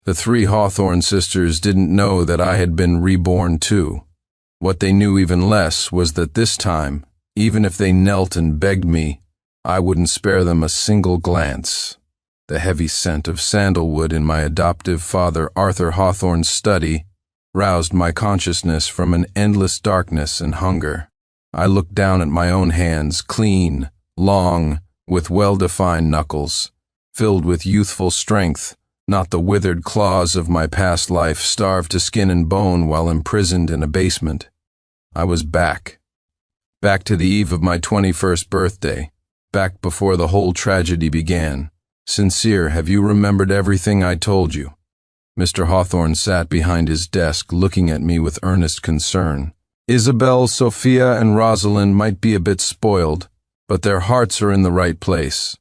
The three Hawthorne sisters didn't know that I had been reborn too. What they knew even less was that this time, even if they knelt and begged me, I wouldn't spare them a single glance. The heavy scent of sandalwood in my adoptive father Arthur Hawthorne's study roused my consciousness from an endless darkness and hunger. I looked down at my own hands, clean, long, with well-defined knuckles, filled with youthful strength, not the withered claws of my past life starved to skin and bone while imprisoned in a basement. I was back. Back to the eve of my 21st birthday. Back before the whole tragedy began. Sincere, have you remembered everything I told you? Mr. Hawthorne sat behind his desk looking at me with earnest concern. Isabel, Sophia, and Rosalind might be a bit spoiled, but their hearts are in the right place.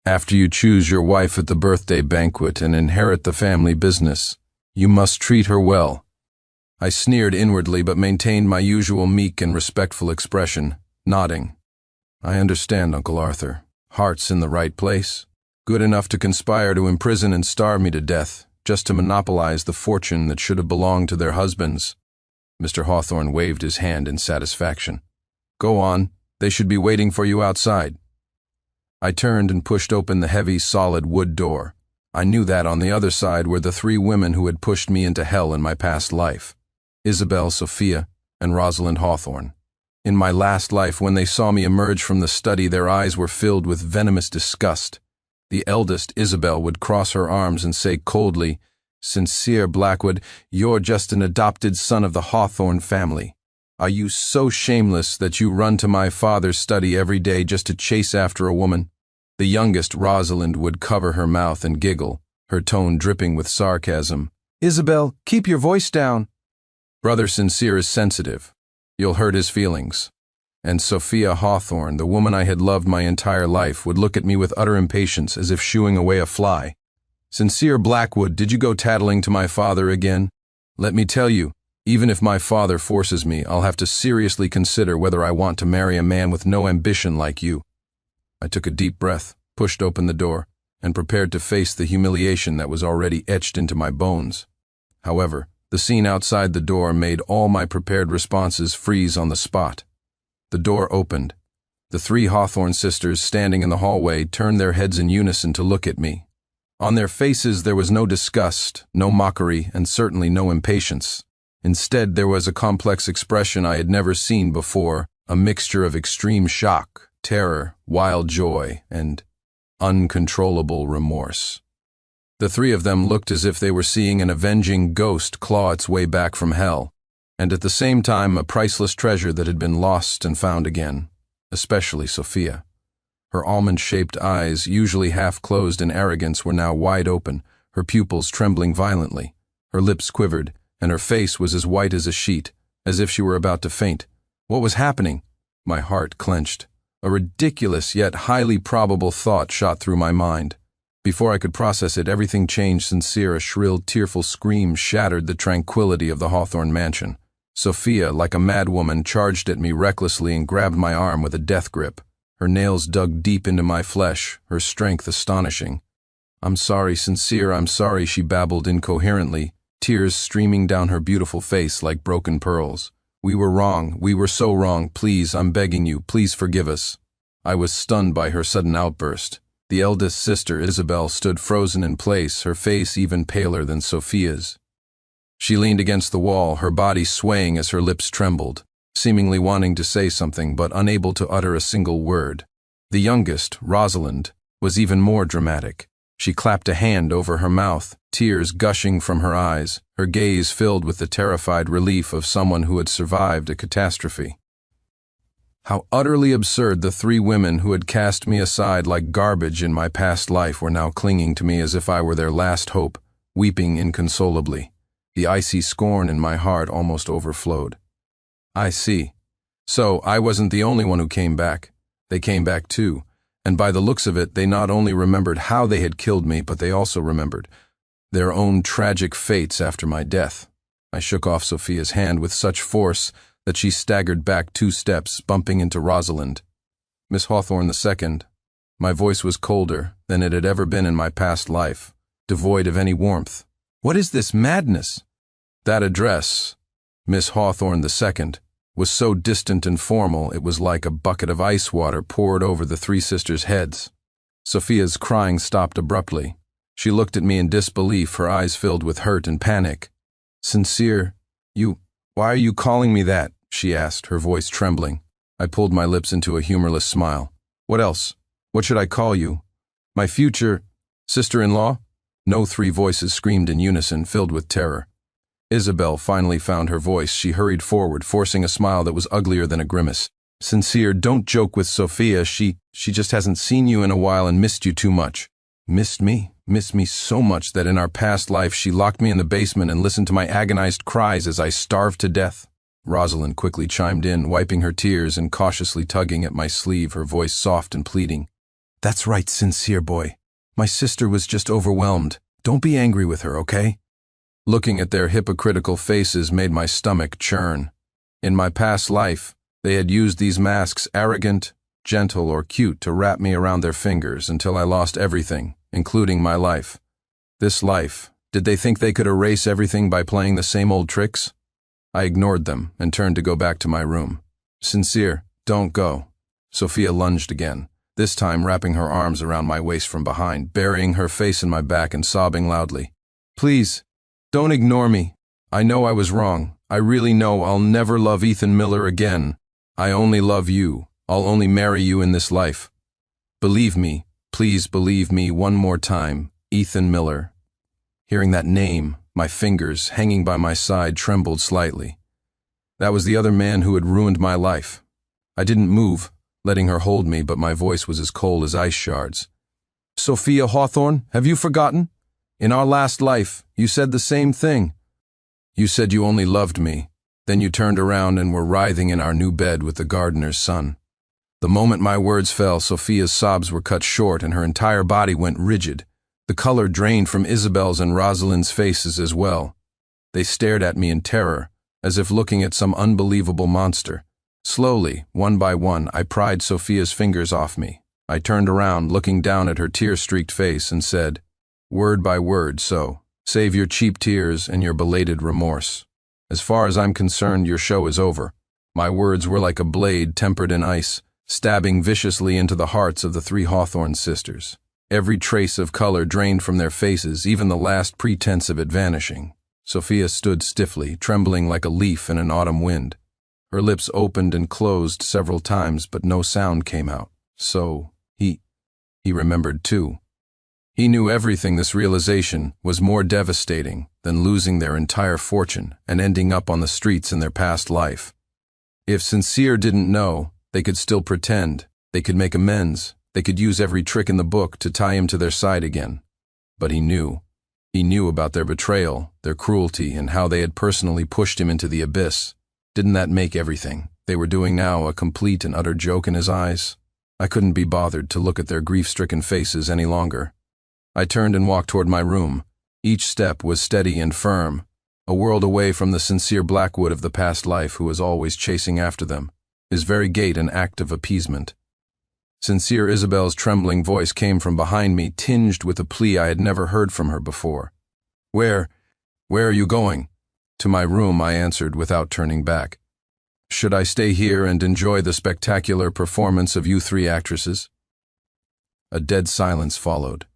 After you choose your wife at the birthday banquet and inherit the family business, you must treat her well. I sneered inwardly but maintained my usual meek and respectful expression, nodding. I understand, Uncle Arthur. Heart's in the right place. Good enough to conspire to imprison and starve me to death, just to monopolize the fortune that should have belonged to their husbands. Mr. Hawthorne waved his hand in satisfaction. Go on, they should be waiting for you outside. I turned and pushed open the heavy, solid wood door. I knew that on the other side were the three women who had pushed me into hell in my past life. Isabel, Sophia, and Rosalind Hawthorne. In my last life, when they saw me emerge from the study, their eyes were filled with venomous disgust. The eldest, Isabel, would cross her arms and say coldly, Sincere, Blackwood, you're just an adopted son of the Hawthorne family. Are you so shameless that you run to my father's study every day just to chase after a woman? The youngest, Rosalind, would cover her mouth and giggle, her tone dripping with sarcasm. Isabel, keep your voice down. Brother Sincere is sensitive. You'll hurt his feelings. And Sophia Hawthorne, the woman I had loved my entire life, would look at me with utter impatience as if shooing away a fly. Sincere, Blackwood, did you go tattling to my father again? Let me tell you, even if my father forces me, I'll have to seriously consider whether I want to marry a man with no ambition like you. I took a deep breath, pushed open the door, and prepared to face the humiliation that was already etched into my bones. However, the scene outside the door made all my prepared responses freeze on the spot. The door opened. The three Hawthorne sisters standing in the hallway turned their heads in unison to look at me. On their faces there was no disgust, no mockery, and certainly no impatience. Instead, there was a complex expression I had never seen before, a mixture of extreme shock, terror, wild joy, and uncontrollable remorse. The three of them looked as if they were seeing an avenging ghost claw its way back from hell, and at the same time a priceless treasure that had been lost and found again, especially Sophia. Her almond-shaped eyes, usually half-closed in arrogance, were now wide open, her pupils trembling violently. Her lips quivered, and her face was as white as a sheet, as if she were about to faint. What was happening? My heart clenched. A ridiculous yet highly probable thought shot through my mind. Before I could process it, everything changed. Sincere, a shrill, tearful scream shattered the tranquility of the Hawthorne mansion. Sophia, like a madwoman, charged at me recklessly and grabbed my arm with a death grip. Her nails dug deep into my flesh, her strength astonishing. I'm sorry, Sincere, I'm sorry, she babbled incoherently, tears streaming down her beautiful face like broken pearls. We were wrong, we were so wrong, please, I'm begging you, please forgive us. I was stunned by her sudden outburst. The eldest sister, Isabel, stood frozen in place, her face even paler than Sophia's. She leaned against the wall, her body swaying as her lips trembled, seemingly wanting to say something but unable to utter a single word. The youngest, Rosalind, was even more dramatic. She clapped a hand over her mouth, tears gushing from her eyes, her gaze filled with the terrified relief of someone who had survived a catastrophe. How utterly absurd the three women who had cast me aside like garbage in my past life were now clinging to me as if I were their last hope, weeping inconsolably. The icy scorn in my heart almost overflowed. I see. So I wasn't the only one who came back. They came back too, and by the looks of it, they not only remembered how they had killed me, but they also remembered their own tragic fates after my death. I shook off Sophia's hand with such force that she staggered back 2 steps, bumping into Rosalind. Miss Hawthorne II. My voice was colder than it had ever been in my past life, devoid of any warmth. What is this madness? That address, Miss Hawthorne II, was so distant and formal it was like a bucket of ice water poured over the three sisters' heads. Sophia's crying stopped abruptly. She looked at me in disbelief, her eyes filled with hurt and panic. Sincere, why are you calling me that? She asked, her voice trembling. I pulled my lips into a humorless smile. What else? What should I call you? My future sister-in-law? No three voices screamed in unison, filled with terror. Isabel finally found her voice. She hurried forward, forcing a smile that was uglier than a grimace. Sincere, don't joke with Sophia. She just hasn't seen you in a while and missed you too much. Missed me? Missed me so much that in our past life she locked me in the basement and listened to my agonized cries as I starved to death. Rosalind quickly chimed in, wiping her tears and cautiously tugging at my sleeve, her voice soft and pleading. That's right, Sincere boy. My sister was just overwhelmed. Don't be angry with her, okay? Looking at their hypocritical faces made my stomach churn. In my past life, they had used these masks, arrogant, gentle, or cute, to wrap me around their fingers until I lost everything, including my life. This life, did they think they could erase everything by playing the same old tricks? I ignored them and turned to go back to my room. Sincere, don't go. Sophia lunged again, this time wrapping her arms around my waist from behind, burying her face in my back and sobbing loudly. Please, don't ignore me. I know I was wrong. I really know I'll never love Ethan Miller again. I only love you. I'll only marry you in this life. Believe me, please believe me one more time, Ethan Miller. Hearing that name, my fingers, hanging by my side, trembled slightly. That was the other man who had ruined my life. I didn't move, letting her hold me, but my voice was as cold as ice shards. Sophia Hawthorne, have you forgotten? In our last life, you said the same thing. You said you only loved me. Then you turned around and were writhing in our new bed with the gardener's son. The moment my words fell, Sophia's sobs were cut short and her entire body went rigid. The color drained from Isabel's and Rosalind's faces as well. They stared at me in terror, as if looking at some unbelievable monster. Slowly, one by one, I pried Sophia's fingers off me. I turned around, looking down at her tear-streaked face, and said, word by word, so, save your cheap tears and your belated remorse. As far as I'm concerned, your show is over. My words were like a blade tempered in ice, stabbing viciously into the hearts of the three Hawthorne sisters. Every trace of color drained from their faces, even the last pretense of it vanishing. Sophia stood stiffly, trembling like a leaf in an autumn wind. Her lips opened and closed several times, but no sound came out. So, he remembered too. He knew everything. This realization was more devastating than losing their entire fortune and ending up on the streets in their past life. If Sincere didn't know, they could still pretend. They could make amends. They could use every trick in the book to tie him to their side again. But he knew. He knew about their betrayal, their cruelty, and how they had personally pushed him into the abyss. Didn't that make everything they were doing now a complete and utter joke in his eyes? I couldn't be bothered to look at their grief-stricken faces any longer. I turned and walked toward my room. Each step was steady and firm, a world away from the Sincere Blackwood of the past life who was always chasing after them, his very gait an act of appeasement. Sincere Isabel's trembling voice came from behind me, tinged with a plea I had never heard from her before. Where are you going? To my room, I answered without turning back. Should I stay here and enjoy the spectacular performance of you three actresses? A dead silence followed.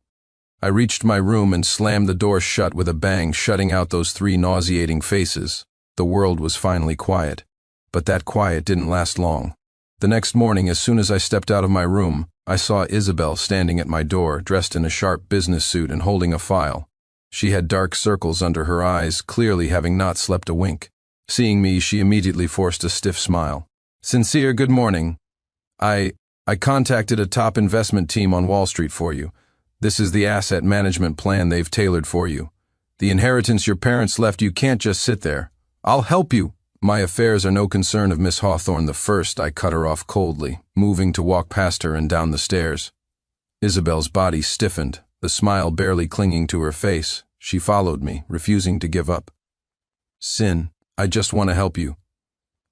I reached my room and slammed the door shut with a bang, shutting out those three nauseating faces. The world was finally quiet. But that quiet didn't last long. The next morning, as soon as I stepped out of my room, I saw Isabel standing at my door, dressed in a sharp business suit and holding a file. She had dark circles under her eyes, clearly having not slept a wink. Seeing me, she immediately forced a stiff smile. Sincere, good morning. I contacted a top investment team on Wall Street for you. This is the asset management plan they've tailored for you. The inheritance your parents left you can't just sit there. I'll help you. My affairs are no concern of Miss Hawthorne the First, I cut her off coldly, moving to walk past her and down the stairs. Isabel's body stiffened, the smile barely clinging to her face. She followed me, refusing to give up. Sin, I just want to help you.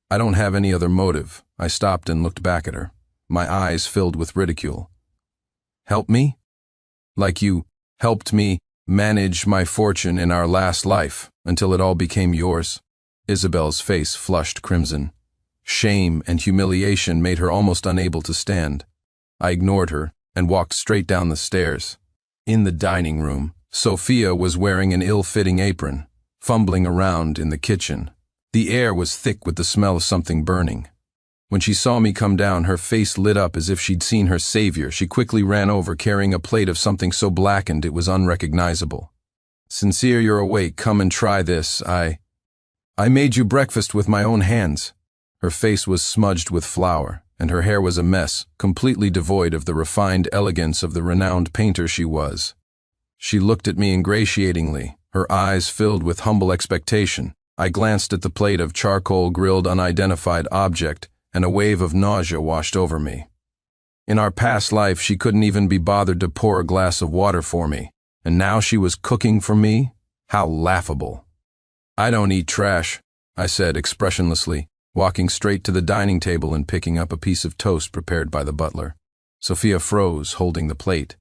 I don't have any other motive. I stopped and looked back at her, my eyes filled with ridicule. Help me? Like you helped me manage my fortune in our last life until it all became yours." Isabel's face flushed crimson. Shame and humiliation made her almost unable to stand. I ignored her and walked straight down the stairs. In the dining room, Sophia was wearing an ill-fitting apron, fumbling around in the kitchen. The air was thick with the smell of something burning. When she saw me come down, her face lit up as if she'd seen her savior. She quickly ran over, carrying a plate of something so blackened it was unrecognizable. "Sincere, you're awake. Come and try this. I made you breakfast with my own hands." Her face was smudged with flour, and her hair was a mess, completely devoid of the refined elegance of the renowned painter she was. She looked at me ingratiatingly, her eyes filled with humble expectation. I glanced at the plate of charcoal-grilled unidentified object, and a wave of nausea washed over me. In our past life, she couldn't even be bothered to pour a glass of water for me, and now she was cooking for me? How laughable. "I don't eat trash," I said expressionlessly, walking straight to the dining table and picking up a piece of toast prepared by the butler. Sophia froze, holding the plate.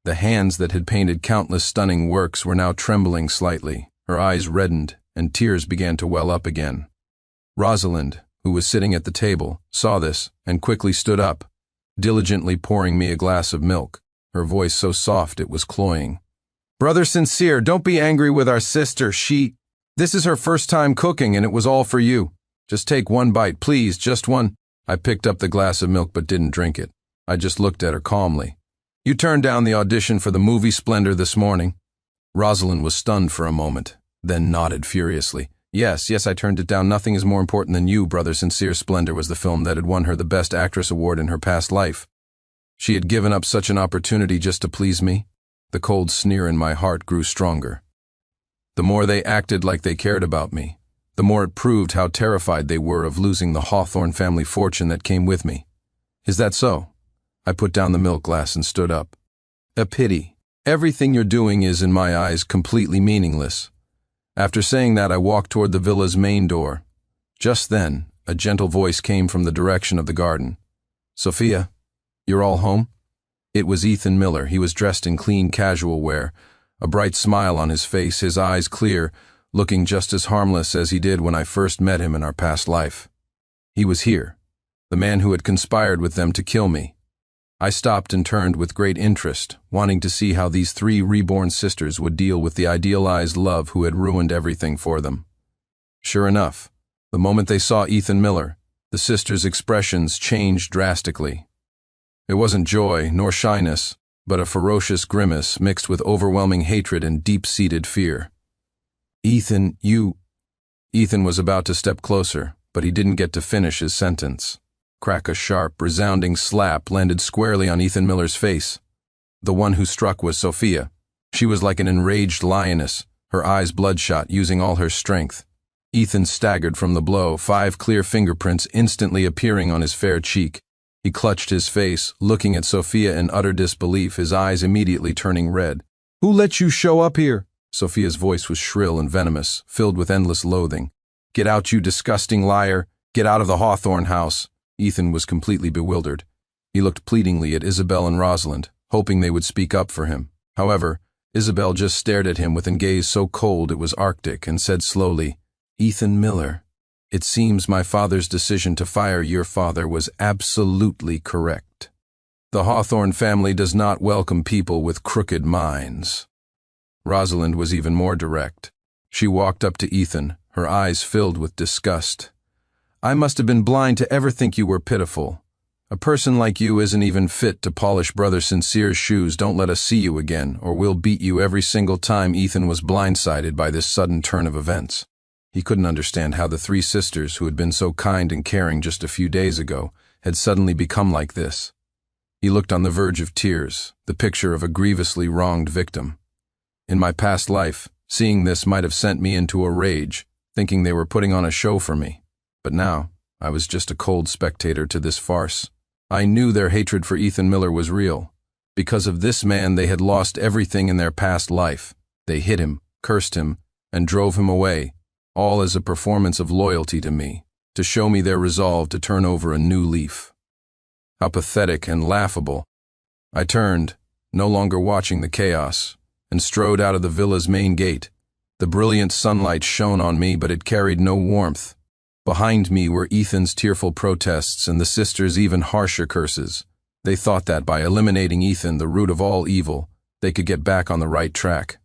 The hands that had painted countless stunning works were now trembling slightly. Her eyes reddened, and tears began to well up again. Rosalind, who was sitting at the table, saw this and quickly stood up, diligently pouring me a glass of milk, her voice so soft it was cloying. "Brother Sincere, don't be angry with our sister. This is her first time cooking, and it was all for you. Just take one bite, please, just one." I picked up the glass of milk but didn't drink it. I just looked at her calmly. "You turned down the audition for the movie Splendor this morning." Rosalind was stunned for a moment, then nodded furiously. Yes, I turned it down. Nothing is more important than you, Brother Sincere." Splendor was the film that had won her the Best Actress award in her past life. She had given up such an opportunity just to please me. The cold sneer in my heart grew stronger. The more they acted like they cared about me, the more it proved how terrified they were of losing the Hawthorne family fortune that came with me. "Is that so?" I put down the milk glass and stood up. "A pity. Everything you're doing is, in my eyes, completely meaningless." After saying that, I walked toward the villa's main door. Just then, a gentle voice came from the direction of the garden. "Sophia, you're all home?" It was Ethan Miller. He was dressed in clean casual wear, a bright smile on his face, his eyes clear, looking just as harmless as he did when I first met him in our past life. He was here, the man who had conspired with them to kill me. I stopped and turned with great interest, wanting to see how these three reborn sisters would deal with the idealized love who had ruined everything for them. Sure enough, the moment they saw Ethan Miller, the sisters' expressions changed drastically. It wasn't joy nor shyness, but a ferocious grimace mixed with overwhelming hatred and deep-seated fear. Ethan was about to step closer, but he didn't get to finish his sentence. Crack! A sharp, resounding slap landed squarely on Ethan Miller's face. The one who struck was Sophia. She was like an enraged lioness, her eyes bloodshot, using all her strength. Ethan staggered from the blow, 5 clear fingerprints instantly appearing on his fair cheek. He clutched his face, looking at Sophia in utter disbelief, his eyes immediately turning red. "Who let you show up here?" Sophia's voice was shrill and venomous, filled with endless loathing. "Get out, you disgusting liar! Get out of the Hawthorne house!" Ethan was completely bewildered. He looked pleadingly at Isabel and Rosalind, hoping they would speak up for him. However, Isabel just stared at him with a gaze so cold it was arctic and said slowly, "Ethan Miller, it seems my father's decision to fire your father was absolutely correct. The Hawthorne family does not welcome people with crooked minds." Rosalind was even more direct. She walked up to Ethan, her eyes filled with disgust. "I must have been blind to ever think you were pitiful. A person like you isn't even fit to polish Brother Sincere's shoes. Don't let us see you again, or we'll beat you every single time." Ethan was blindsided by this sudden turn of events. He couldn't understand how the 3 sisters, who had been so kind and caring just a few days ago, had suddenly become like this. He looked on the verge of tears, the picture of a grievously wronged victim. In my past life, seeing this might have sent me into a rage, thinking they were putting on a show for me. But now, I was just a cold spectator to this farce. I knew their hatred for Ethan Miller was real. Because of this man, they had lost everything in their past life. They hit him, cursed him, and drove him away, all as a performance of loyalty to me, to show me their resolve to turn over a new leaf. How pathetic and laughable. I turned, no longer watching the chaos, and strode out of the villa's main gate. The brilliant sunlight shone on me, but it carried no warmth. Behind me were Ethan's tearful protests and the sisters' even harsher curses. They thought that by eliminating Ethan, the root of all evil, they could get back on the right track.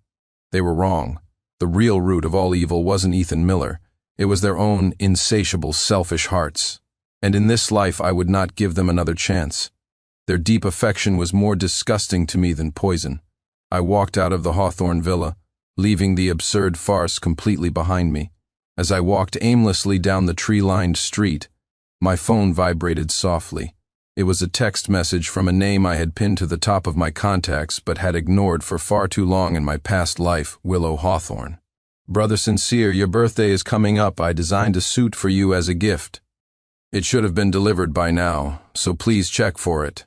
They were wrong. The real root of all evil wasn't Ethan Miller. It was their own insatiable, selfish hearts. And in this life I would not give them another chance. Their deep affection was more disgusting to me than poison. I walked out of the Hawthorne villa, leaving the absurd farce completely behind me. As I walked aimlessly down the tree-lined street, my phone vibrated softly. It was a text message from a name I had pinned to the top of my contacts but had ignored for far too long in my past life, Willow Hawthorne. Brother Sincere, your birthday is coming up. I designed a suit for you as a gift. It should have been delivered by now, so please check for it.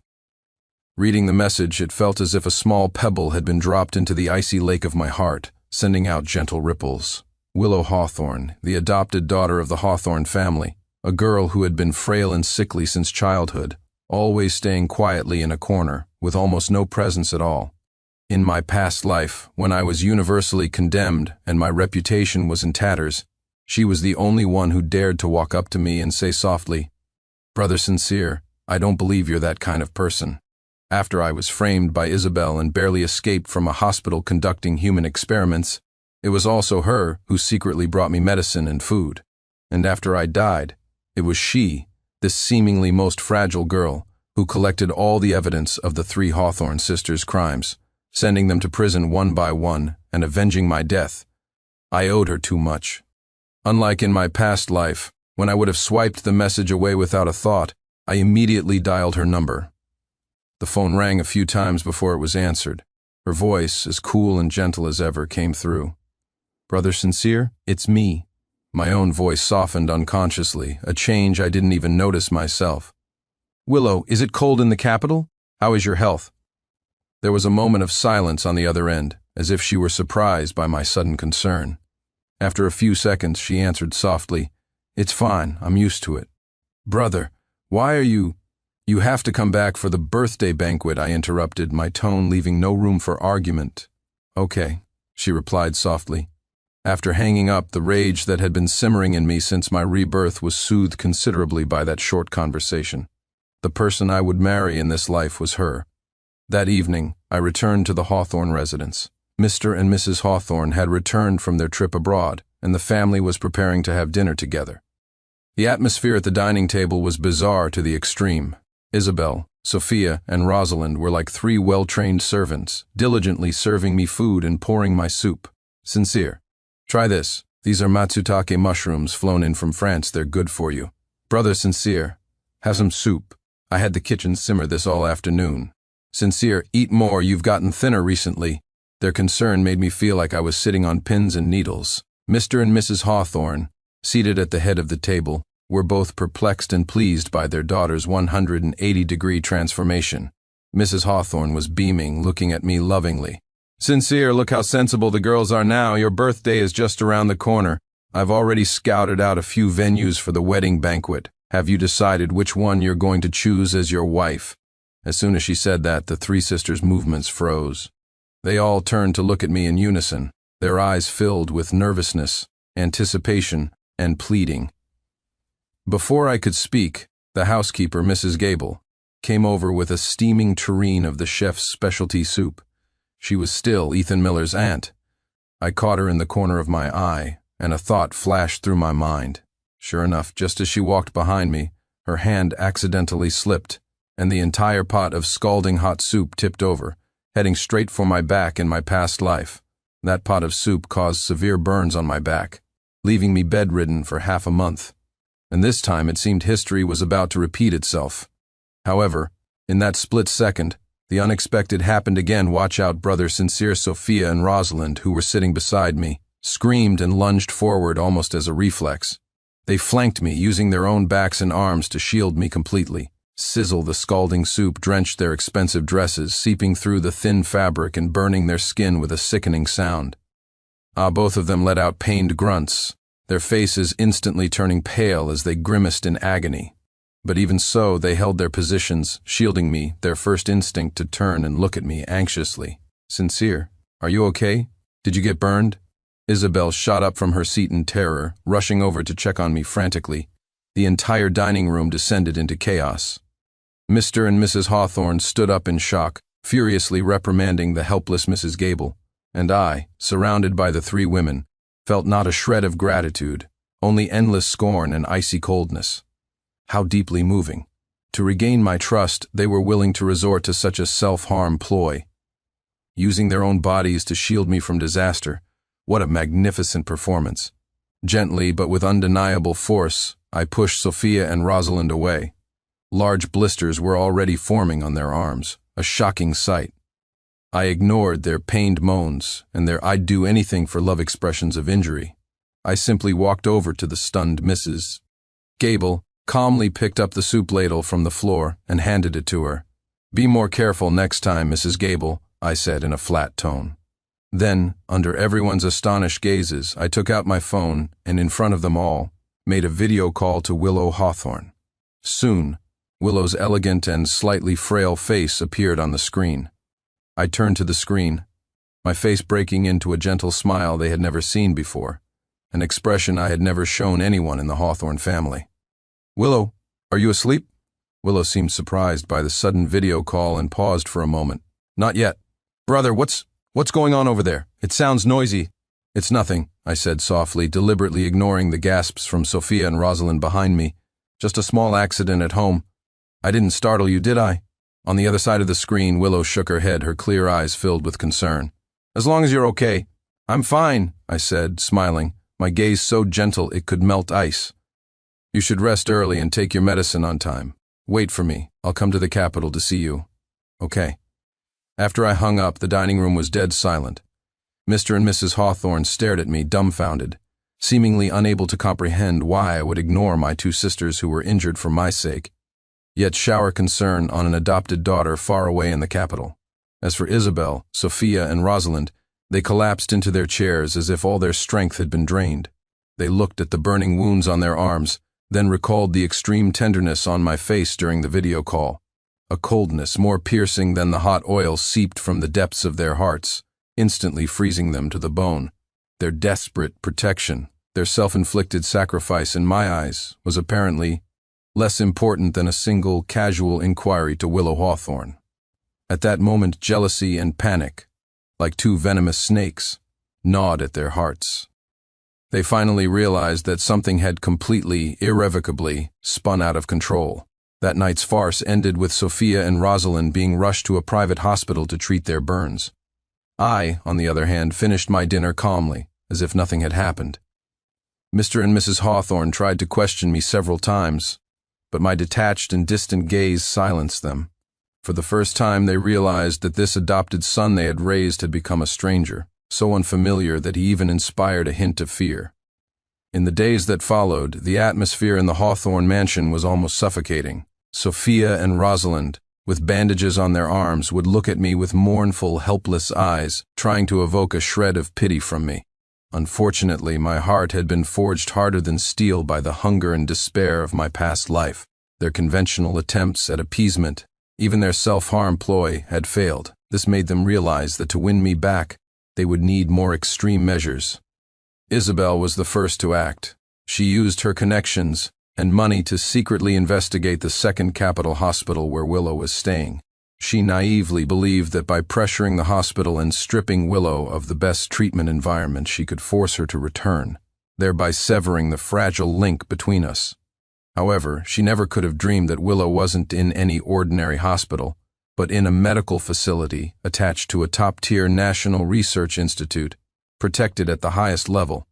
Reading the message, it felt as if a small pebble had been dropped into the icy lake of my heart, sending out gentle ripples. Willow Hawthorne, the adopted daughter of the Hawthorne family, a girl who had been frail and sickly since childhood, always staying quietly in a corner, with almost no presence at all. In my past life, when I was universally condemned and my reputation was in tatters, she was the only one who dared to walk up to me and say softly, "Brother Sincere, I don't believe you're that kind of person." After I was framed by Isabel and barely escaped from a hospital conducting human experiments, it was also her who secretly brought me medicine and food. And after I died, it was she, this seemingly most fragile girl, who collected all the evidence of the 3 Hawthorne sisters' crimes, sending them to prison one by one and avenging my death. I owed her too much. Unlike in my past life, when I would have swiped the message away without a thought, I immediately dialed her number. The phone rang a few times before it was answered. Her voice, as cool and gentle as ever, came through. "Brother Sincere, it's me." My own voice softened unconsciously, a change I didn't even notice myself. "Willow, is it cold in the capital? How is your health?" There was a moment of silence on the other end, as if she were surprised by my sudden concern. After a few seconds, she answered softly, "It's fine, I'm used to it." "Brother, why are you—" "You have to come back for the birthday banquet," I interrupted, my tone leaving no room for argument. "Okay," she replied softly. After hanging up, the rage that had been simmering in me since my rebirth was soothed considerably by that short conversation. The person I would marry in this life was her. That evening, I returned to the Hawthorne residence. Mr. and Mrs. Hawthorne had returned from their trip abroad, and the family was preparing to have dinner together. The atmosphere at the dining table was bizarre to the extreme. Isabel, Sophia, and Rosalind were like 3 well-trained servants, diligently serving me food and pouring my soup. "Sincere, try this. These are matsutake mushrooms flown in from France. They're good for you. Brother Sincere, have some soup. I had the kitchen simmer this all afternoon. Sincere, eat more. You've gotten thinner recently." Their concern made me feel like I was sitting on pins and needles. Mr. and Mrs. Hawthorne, seated at the head of the table, were both perplexed and pleased by their daughter's 180-degree transformation. Mrs. Hawthorne was beaming, looking at me lovingly. "Sincere, look how sensible the girls are now. Your birthday is just around the corner. I've already scouted out a few venues for the wedding banquet. Have you decided which one you're going to choose as your wife?" As soon as she said that, the 3 sisters' movements froze. They all turned to look at me in unison, their eyes filled with nervousness, anticipation, and pleading. Before I could speak, the housekeeper, Mrs. Gable, came over with a steaming tureen of the chef's specialty soup. She was still Ethan Miller's aunt. I caught her in the corner of my eye, and a thought flashed through my mind. Sure enough, just as she walked behind me, her hand accidentally slipped, and the entire pot of scalding hot soup tipped over, heading straight for my back in my past life. That pot of soup caused severe burns on my back, leaving me bedridden for half a month. And this time it seemed history was about to repeat itself. However, in that split second, the unexpected happened again. Watch out, Brother Sincere. Sophia and Rosalind, who were sitting beside me, screamed and lunged forward almost as a reflex. They flanked me, using their own backs and arms to shield me completely. Sizzle, the scalding soup drenched their expensive dresses, seeping through the thin fabric and burning their skin with a sickening sound. Both of them let out pained grunts, their faces instantly turning pale as they grimaced in agony. But even so, they held their positions, shielding me, their first instinct to turn and look at me anxiously. "Sincere, Are you okay? Did you get burned? Isabel shot up from her seat in terror, rushing over to check on me frantically. The entire dining room descended into chaos. Mr. and Mrs. Hawthorne stood up in shock, furiously reprimanding the helpless Mrs. Gable, and I, surrounded by the three women, felt not a shred of gratitude, only endless scorn and icy coldness. How deeply moving. To regain my trust, they were willing to resort to such a self-harm ploy. Using their own bodies to shield me from disaster. What a magnificent performance. Gently but with undeniable force, I pushed Sophia and Rosalind away. Large blisters were already forming on their arms, a shocking sight. I ignored their pained moans and their "I'd do anything for love" expressions of injury. I simply walked over to the stunned Mrs. Gable, calmly picked up the soup ladle from the floor and handed it to her. "Be more careful next time, Mrs. Gable," I said in a flat tone. Then, under everyone's astonished gazes, I took out my phone and, in front of them all, made a video call to Willow Hawthorne. Soon, Willow's elegant and slightly frail face appeared on the screen. I turned to the screen, my face breaking into a gentle smile they had never seen before, an expression I had never shown anyone in the Hawthorne family. "Willow, are you asleep?" Willow seemed surprised by the sudden video call and paused for a moment. "Not yet. Brother, what's going on over there? It sounds noisy." "It's nothing," I said softly, deliberately ignoring the gasps from Sophia and Rosalind behind me. "Just a small accident at home. I didn't startle you, did I?" On the other side of the screen, Willow shook her head, her clear eyes filled with concern. "As long as you're okay." "I'm fine," I said, smiling, my gaze so gentle it could melt ice. "You should rest early and take your medicine on time. Wait for me. I'll come to the capital to see you." "Okay." After I hung up, the dining room was dead silent. Mr. and Mrs. Hawthorne stared at me, dumbfounded, seemingly unable to comprehend why I would ignore my two sisters who were injured for my sake, yet shower concern on an adopted daughter far away in the capital. As for Isabel, Sophia, and Rosalind, they collapsed into their chairs as if all their strength had been drained. They looked at the burning wounds on their arms, then recalled the extreme tenderness on my face during the video call. A coldness more piercing than the hot oil seeped from the depths of their hearts, instantly freezing them to the bone. Their desperate protection, their self-inflicted sacrifice in my eyes, was apparently less important than a single casual inquiry to Willow Hawthorne. At that moment, jealousy and panic, like two venomous snakes, gnawed at their hearts. They finally realized that something had completely, irrevocably, spun out of control. That night's farce ended with Sophia and Rosalind being rushed to a private hospital to treat their burns. I, on the other hand, finished my dinner calmly, as if nothing had happened. Mr. and Mrs. Hawthorne tried to question me several times, but my detached and distant gaze silenced them. For the first time, they realized that this adopted son they had raised had become a stranger, so unfamiliar that he even inspired a hint of fear. In the days that followed, the atmosphere in the Hawthorne mansion was almost suffocating. Sophia and Rosalind, with bandages on their arms, would look at me with mournful, helpless eyes, trying to evoke a shred of pity from me. Unfortunately, my heart had been forged harder than steel by the hunger and despair of my past life. Their conventional attempts at appeasement, even their self-harm ploy, had failed. This made them realize that to win me back, they would need more extreme measures. Isabel was the first to act. She used her connections and money to secretly investigate the second capital hospital where Willow was staying. She naively believed that by pressuring the hospital and stripping Willow of the best treatment environment, she could force her to return, thereby severing the fragile link between us. However, she never could have dreamed that Willow wasn't in any ordinary hospital, but in a medical facility attached to a top-tier national research institute, protected at the highest level.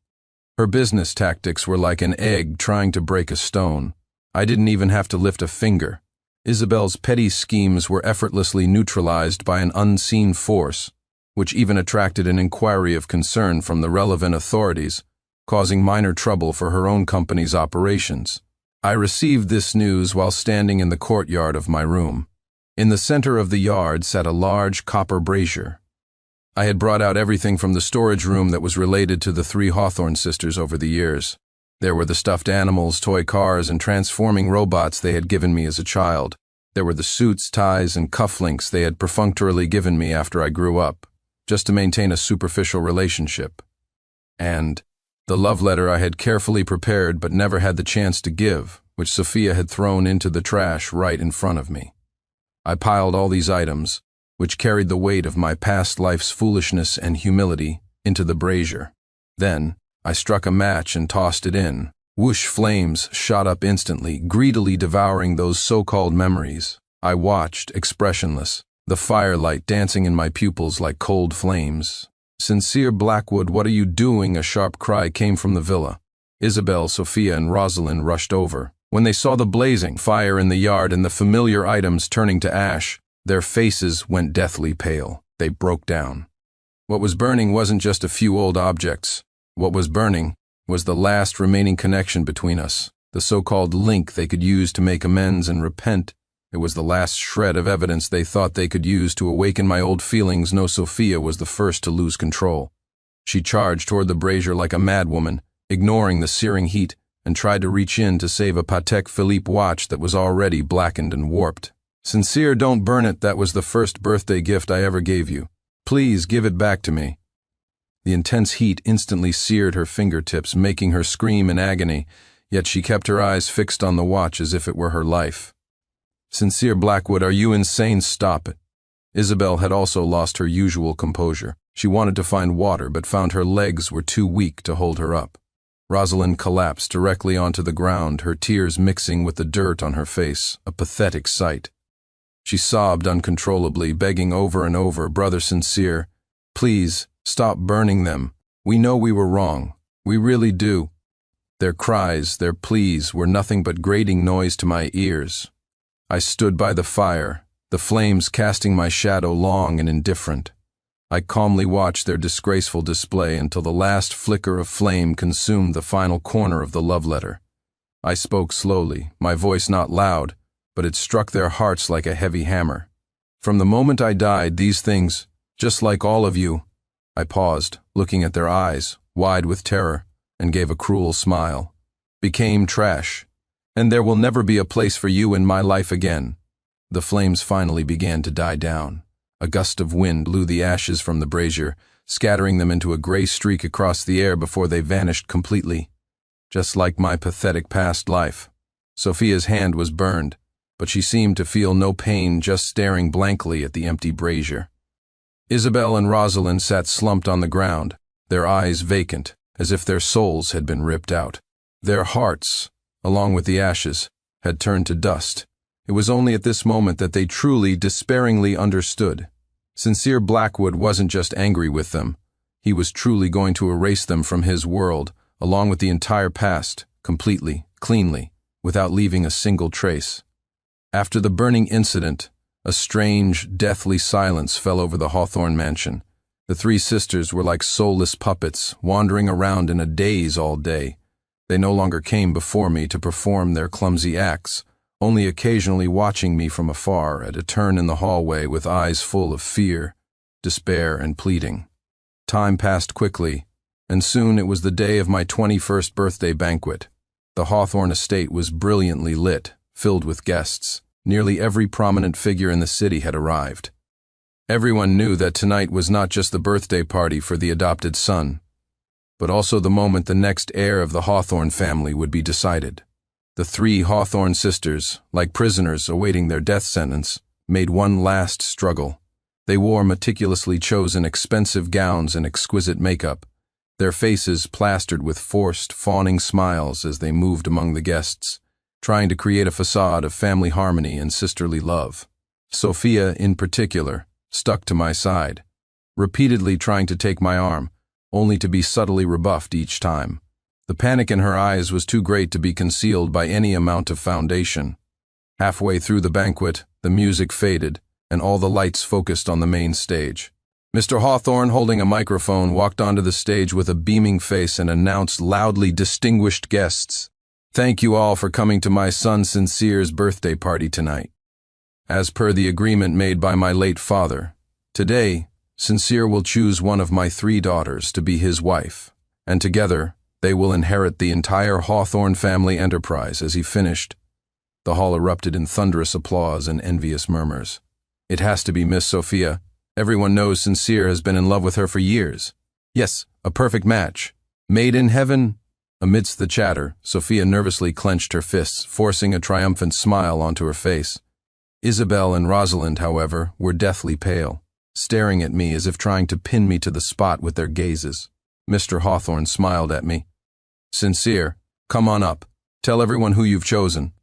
Her business tactics were like an egg trying to break a stone. I didn't even have to lift a finger. Isabel's petty schemes were effortlessly neutralized by an unseen force, which even attracted an inquiry of concern from the relevant authorities, causing minor trouble for her own company's operations. I received this news while standing in the courtyard of my room. In the center of the yard sat a large copper brazier. I had brought out everything from the storage room that was related to the three Hawthorne sisters over the years. There were the stuffed animals, toy cars, and transforming robots they had given me as a child. There were the suits, ties, and cufflinks they had perfunctorily given me after I grew up. just to maintain a superficial relationship. And the love letter I had carefully prepared but never had the chance to give, which Sophia had thrown into the trash right in front of me. I piled all these items, which carried the weight of my past life's foolishness and humility, into the brazier. Then, I struck a match and tossed it in. Whoosh, flames shot up instantly, greedily devouring those so-called memories. I watched, expressionless, the firelight dancing in my pupils like cold flames. "Sincere Blackwood, what are you doing?" A sharp cry came from the villa. Isabel, Sophia, and Rosalind rushed over. When they saw the blazing fire in the yard and the familiar items turning to ash, their faces went deathly pale. They broke down. What was burning wasn't just a few old objects. What was burning was the last remaining connection between us, the so-called link they could use to make amends and repent. It was the last shred of evidence they thought they could use to awaken my old feelings. No, Sophia was the first to lose control. She charged toward the brazier like a madwoman, ignoring the searing heat, and tried to reach in to save a Patek Philippe watch that was already blackened and warped. "Sincere, don't burn it. That was the first birthday gift I ever gave you. Please give it back to me." The intense heat instantly seared her fingertips, making her scream in agony, yet she kept her eyes fixed on the watch as if it were her life. "Sincere Blackwood, are you insane? Stop it." Isabel had also lost her usual composure. She wanted to find water, but found her legs were too weak to hold her up. Rosalind collapsed directly onto the ground, her tears mixing with the dirt on her face, a pathetic sight. She sobbed uncontrollably, begging over and over, "Brother Sincere, please, stop burning them. We know we were wrong. We really do." Their cries, their pleas, were nothing but grating noise to my ears. I stood by the fire, the flames casting my shadow long and indifferent. I calmly watched their disgraceful display until the last flicker of flame consumed the final corner of the love letter. I spoke slowly, my voice not loud, but it struck their hearts like a heavy hammer. "From the moment I died, these things, just like all of you—" I paused, looking at their eyes, wide with terror, and gave a cruel smile. "Became trash, and there will never be a place for you in my life again." The flames finally began to die down. A gust of wind blew the ashes from the brazier, scattering them into a gray streak across the air before they vanished completely. Just like my pathetic past life. Sophia's hand was burned, but she seemed to feel no pain, just staring blankly at the empty brazier. Isabel and Rosalind sat slumped on the ground, their eyes vacant, as if their souls had been ripped out. Their hearts, along with the ashes, had turned to dust. It was only at this moment that they truly, despairingly understood. Sincere Blackwood wasn't just angry with them. He was truly going to erase them from his world, along with the entire past, completely, cleanly, without leaving a single trace. After the burning incident, a strange, deathly silence fell over the Hawthorne mansion. The three sisters were like soulless puppets, wandering around in a daze all day. They no longer came before me to perform their clumsy acts, only occasionally watching me from afar at a turn in the hallway with eyes full of fear, despair, and pleading. Time passed quickly, and soon it was the day of my 21st birthday banquet. The Hawthorne estate was brilliantly lit, filled with guests. Nearly every prominent figure in the city had arrived. Everyone knew that tonight was not just the birthday party for the adopted son, but also the moment the next heir of the Hawthorne family would be decided. The three Hawthorne sisters, like prisoners awaiting their death sentence, made one last struggle. They wore meticulously chosen expensive gowns and exquisite makeup, their faces plastered with forced, fawning smiles as they moved among the guests, trying to create a facade of family harmony and sisterly love. Sophia, in particular, stuck to my side, repeatedly trying to take my arm, only to be subtly rebuffed each time. The panic in her eyes was too great to be concealed by any amount of foundation. Halfway through the banquet, the music faded, and all the lights focused on the main stage. Mr. Hawthorne, holding a microphone, walked onto the stage with a beaming face and announced loudly, "Distinguished guests, thank you all for coming to my son Sincere's birthday party tonight. As per the agreement made by my late father, today, Sincere will choose one of my 3 daughters to be his wife, and together, they will inherit the entire Hawthorne family enterprise." As he finished, the hall erupted in thunderous applause and envious murmurs. "It has to be Miss Sophia, Everyone knows Sincere has been in love with her for years. Yes, a perfect match. Made in heaven? Amidst the chatter, Sophia nervously clenched her fists, forcing a triumphant smile onto her face. Isabel and Rosalind, however, were deathly pale, staring at me as if trying to pin me to the spot with their gazes. Mr. Hawthorne smiled at me. Sincere, come on up. Tell everyone who you've chosen.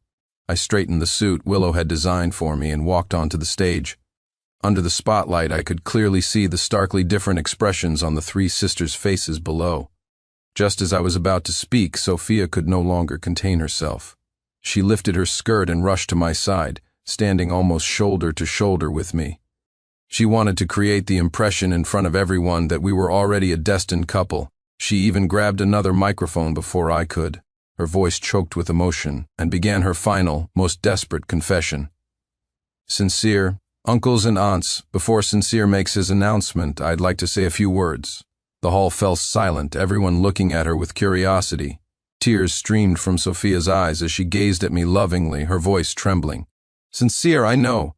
I straightened the suit Willow had designed for me and walked onto the stage. Under the spotlight, I could clearly see the starkly different expressions on the three sisters' faces below. Just as I was about to speak, Sophia could no longer contain herself. She lifted her skirt and rushed to my side, standing almost shoulder to shoulder with me. She wanted to create the impression in front of everyone that we were already a destined couple. She even grabbed another microphone before I could. Her voice choked with emotion, and began her final, most desperate confession. Sincere, uncles and aunts, before Sincere makes his announcement, I'd like to say a few words. The hall fell silent, everyone looking at her with curiosity. Tears streamed from Sophia's eyes as she gazed at me lovingly, her voice trembling. Sincere, I know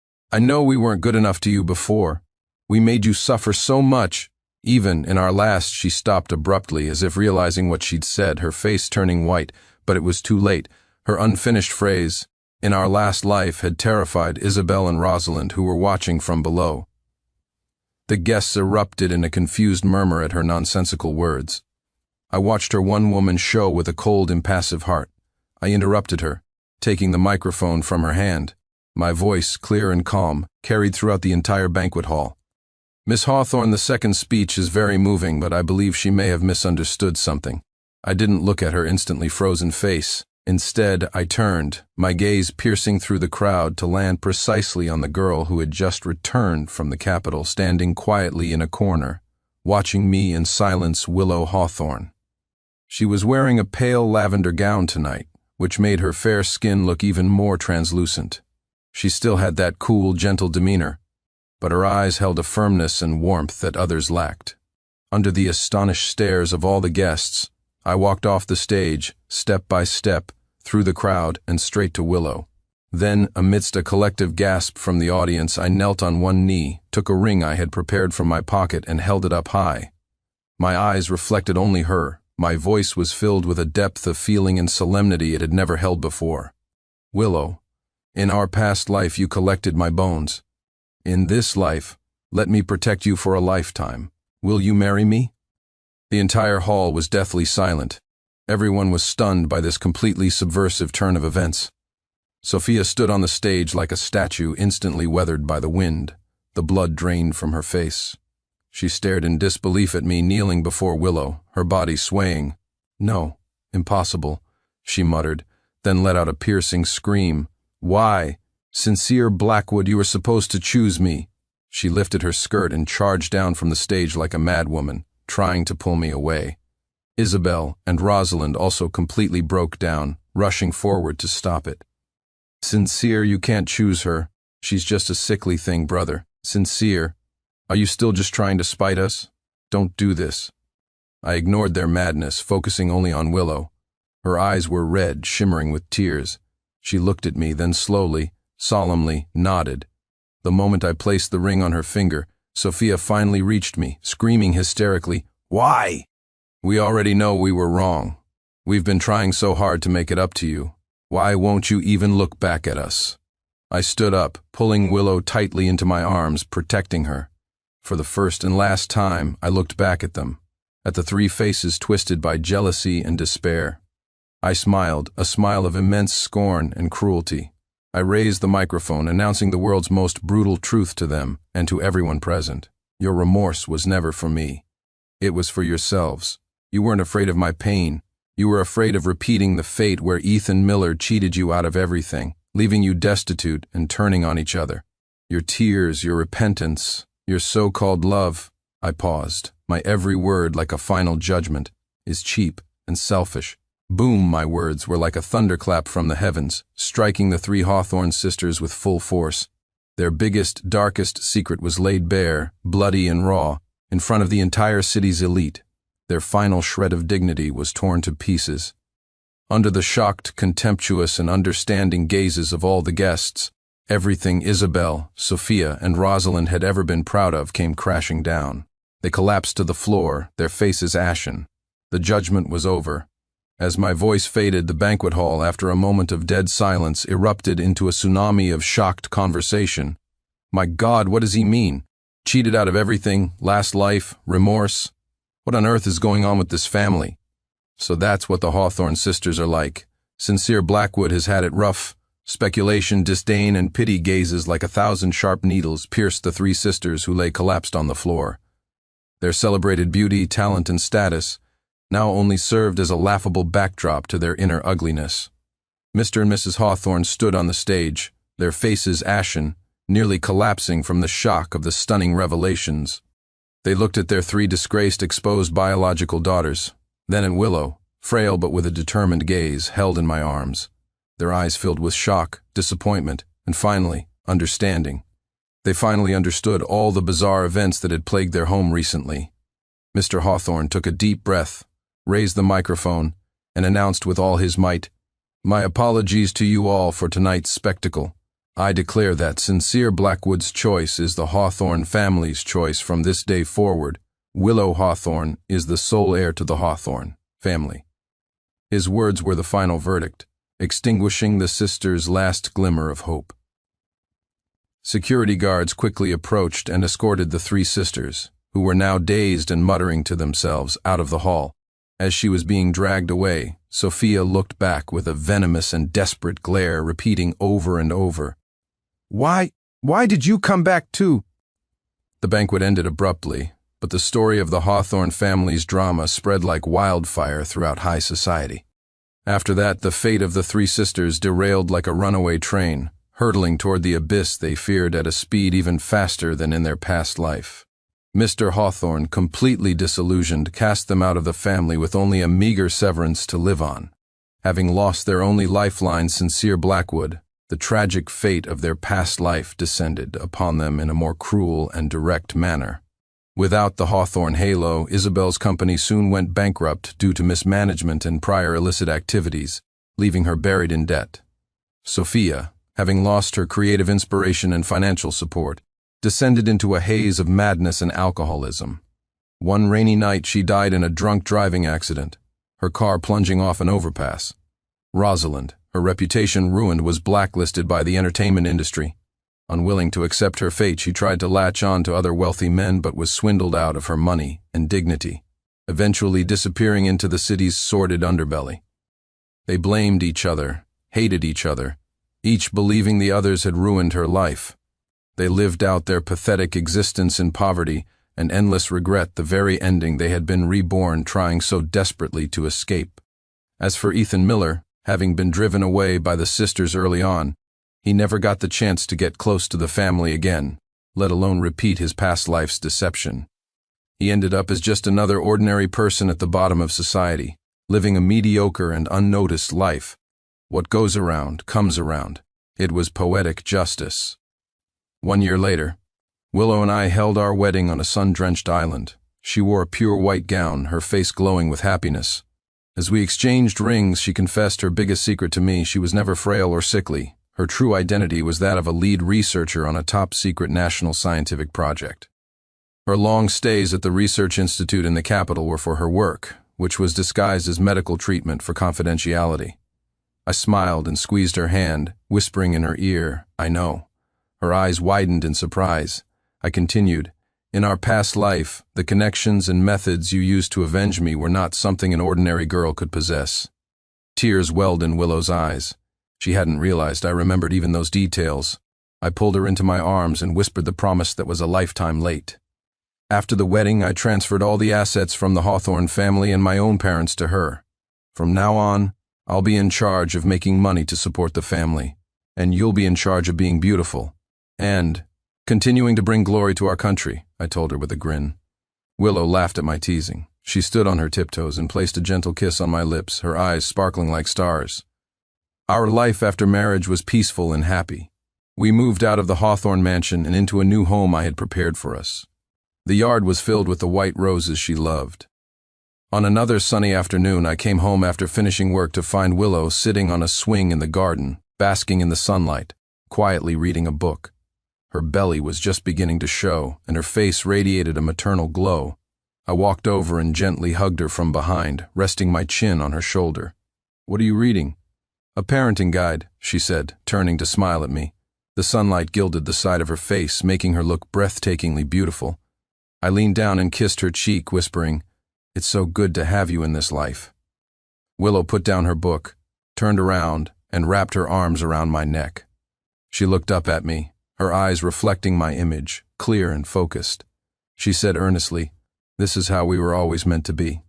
we weren't good enough to you before. We made you suffer so much. Even in our last, she stopped abruptly, as if realizing what she'd said, her face turning white, but it was too late. Her unfinished phrase, in our last life, had terrified Isabel and Rosalind, who were watching from below. The guests erupted in a confused murmur at her nonsensical words. I watched her one-woman show with a cold, impassive heart. I interrupted her, taking the microphone from her hand. My voice, clear and calm, carried throughout the entire banquet hall. Miss Hawthorne, the second speech is very moving, but I believe she may have misunderstood something. I didn't look at her instantly frozen face. Instead, I turned, my gaze piercing through the crowd to land precisely on the girl who had just returned from the Capitol, standing quietly in a corner, watching me in silence. Willow Hawthorne. She was wearing a pale lavender gown tonight, which made her fair skin look even more translucent. She still had that cool, gentle demeanor, but her eyes held a firmness and warmth that others lacked. Under the astonished stares of all the guests, I walked off the stage, step by step, through the crowd and straight to Willow. Then, amidst a collective gasp from the audience, I knelt on one knee, took a ring I had prepared from my pocket and held it up high. My eyes reflected only her. My voice was filled with a depth of feeling and solemnity it had never held before. Willow, in our past life you collected my bones. In this life, let me protect you for a lifetime. Will you marry me? The entire hall was deathly silent. Everyone was stunned by this completely subversive turn of events. Sophia stood on the stage like a statue instantly weathered by the wind. The blood drained from her face. She stared in disbelief at me kneeling before Willow, her body swaying. No, impossible, she muttered, then let out a piercing scream. Why? Sincere Blackwood, you were supposed to choose me. She lifted her skirt and charged down from the stage like a madwoman, trying to pull me away. Isabel and Rosalind also completely broke down, rushing forward to stop it. Sincere, you can't choose her. She's just a sickly thing, brother. Sincere, are you still just trying to spite us? Don't do this. I ignored their madness, focusing only on Willow. Her eyes were red, shimmering with tears. She looked at me, then slowly, solemnly, nodded. The moment I placed the ring on her finger, Sophia finally reached me, screaming hysterically, "Why?" We already know we were wrong. We've been trying so hard to make it up to you. Why won't you even look back at us? I stood up, pulling Willow tightly into my arms, protecting her. For the first and last time, I looked back at them, at the three faces twisted by jealousy and despair. I smiled, a smile of immense scorn and cruelty. I raised the microphone, announcing the world's most brutal truth to them and to everyone present. Your remorse was never for me. It was for yourselves. You weren't afraid of my pain. You were afraid of repeating the fate where Ethan Miller cheated you out of everything, leaving you destitute and turning on each other. Your tears, your repentance, your so-called love, I paused, my every word like a final judgment, is cheap and selfish. Boom, my words were like a thunderclap from the heavens, striking the three Hawthorne sisters with full force. Their biggest, darkest secret was laid bare, bloody and raw, in front of the entire city's elite. Their final shred of dignity was torn to pieces. Under the shocked, contemptuous, and understanding gazes of all the guests, Everything Isabel, Sophia, and Rosalind had ever been proud of came crashing down. They collapsed to the floor, their faces ashen. The judgment was over. As my voice faded, the banquet hall, after a moment of dead silence, erupted into a tsunami of shocked conversation. My God, what does he mean? Cheated out of everything, last life, remorse? What on earth is going on with this family? So that's what the Hawthorne sisters are like. Sincere Blackwood has had it rough. Speculation, disdain, and pity gazes like 1,000 sharp needles pierced the three sisters who lay collapsed on the floor. Their celebrated beauty, talent, and status now only served as a laughable backdrop to their inner ugliness. Mr. and Mrs. Hawthorne stood on the stage, their faces ashen, nearly collapsing from the shock of the stunning revelations. They looked at their three disgraced, exposed biological daughters, then at Willow, frail but with a determined gaze, held in my arms. Their eyes filled with shock, disappointment, and finally, understanding. They finally understood all the bizarre events that had plagued their home recently. Mr. Hawthorne took a deep breath, raised the microphone, and announced with all his might, "My apologies to you all for tonight's spectacle. I declare that Sincere Blackwood's choice is the Hawthorne family's choice from this day forward. Willow Hawthorne is the sole heir to the Hawthorne family." His words were the final verdict, extinguishing the sisters' last glimmer of hope. Security guards quickly approached and escorted the three sisters, who were now dazed and muttering to themselves, out of the hall. As she was being dragged away, Sophia looked back with a venomous and desperate glare, repeating over and over, Why did you come back too?" The banquet ended abruptly, but the story of the Hawthorne family's drama spread like wildfire throughout high society. After that, the fate of the three sisters derailed like a runaway train, hurtling toward the abyss they feared at a speed even faster than in their past life. Mr. Hawthorne, completely disillusioned, cast them out of the family with only a meager severance to live on. Having lost their only lifeline, Sincere Blackwood, the tragic fate of their past life descended upon them in a more cruel and direct manner. Without the Hawthorne halo, Isabel's company soon went bankrupt due to mismanagement and prior illicit activities, leaving her buried in debt. Sophia, having lost her creative inspiration and financial support, descended into a haze of madness and alcoholism. One rainy night she died in a drunk driving accident, her car plunging off an overpass. Rosalind, her reputation ruined, was blacklisted by the entertainment industry. Unwilling to accept her fate, she tried to latch on to other wealthy men but was swindled out of her money and dignity, eventually disappearing into the city's sordid underbelly. They blamed each other, hated each other, each believing the others had ruined her life. They lived out their pathetic existence in poverty and endless regret, the very ending they had been reborn trying so desperately to escape. As for Ethan Miller, having been driven away by the sisters early on, he never got the chance to get close to the family again, let alone repeat his past life's deception. He ended up as just another ordinary person at the bottom of society, living a mediocre and unnoticed life. What goes around comes around. It was poetic justice. 1 year later, Willow and I held our wedding on a sun-drenched island. She wore a pure white gown, her face glowing with happiness. As we exchanged rings, she confessed her biggest secret to me: she was never frail or sickly. Her true identity was that of a lead researcher on a top-secret national scientific project. Her long stays at the research institute in the capital were for her work, which was disguised as medical treatment for confidentiality. I smiled and squeezed her hand, whispering in her ear, "I know." Her eyes widened in surprise. I continued, "In our past life, the connections and methods you used to avenge me were not something an ordinary girl could possess." Tears welled in Willow's eyes. She hadn't realized I remembered even those details. I pulled her into my arms and whispered the promise that was a lifetime late. After the wedding, I transferred all the assets from the Hawthorne family and my own parents to her. From now on, I'll be in charge of making money to support the family, and you'll be in charge of being beautiful. And continuing to bring glory to our country," I told her with a grin. Willow laughed at my teasing. She stood on her tiptoes and placed a gentle kiss on my lips, her eyes sparkling like stars. Our life after marriage was peaceful and happy. We moved out of the Hawthorne mansion and into a new home I had prepared for us. The yard was filled with the white roses she loved. On another sunny afternoon, I came home after finishing work to find Willow sitting on a swing in the garden, basking in the sunlight, quietly reading a book. Her belly was just beginning to show, and her face radiated a maternal glow. I walked over and gently hugged her from behind, resting my chin on her shoulder. "What are you reading?" "A parenting guide," she said, turning to smile at me. The sunlight gilded the side of her face, making her look breathtakingly beautiful. I leaned down and kissed her cheek, whispering, "It's so good to have you in this life." Willow put down her book, turned around, and wrapped her arms around my neck. She looked up at me, her eyes reflecting my image, clear and focused. She said earnestly, "This is how we were always meant to be."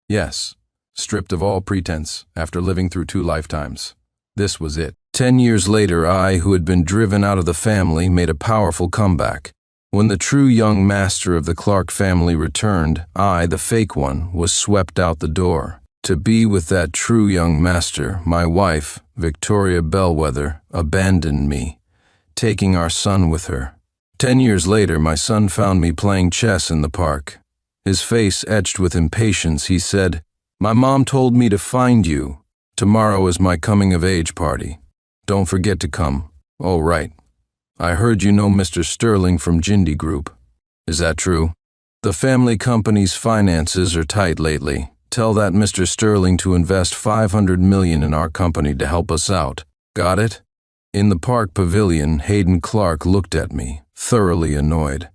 Yes, stripped of all pretense, after living through 2 lifetimes. This was it. 10 years later, I, who had been driven out of the family, made a powerful comeback. When the true young master of the Clark family returned, I, the fake one, was swept out the door. To be with that true young master, my wife, Victoria Bellwether, abandoned me, taking our son with her. 10 years later, my son found me playing chess in the park. His face etched with impatience, he said, "My mom told me to find you. Tomorrow is my coming-of-age party. Don't forget to come." "Oh, right. I heard you know Mr. Sterling from Jindy Group." "Is that true?" "The family company's finances are tight lately. Tell that Mr. Sterling to invest $500 million in our company to help us out. Got it?" In the park pavilion, Hayden Clark looked at me, thoroughly annoyed.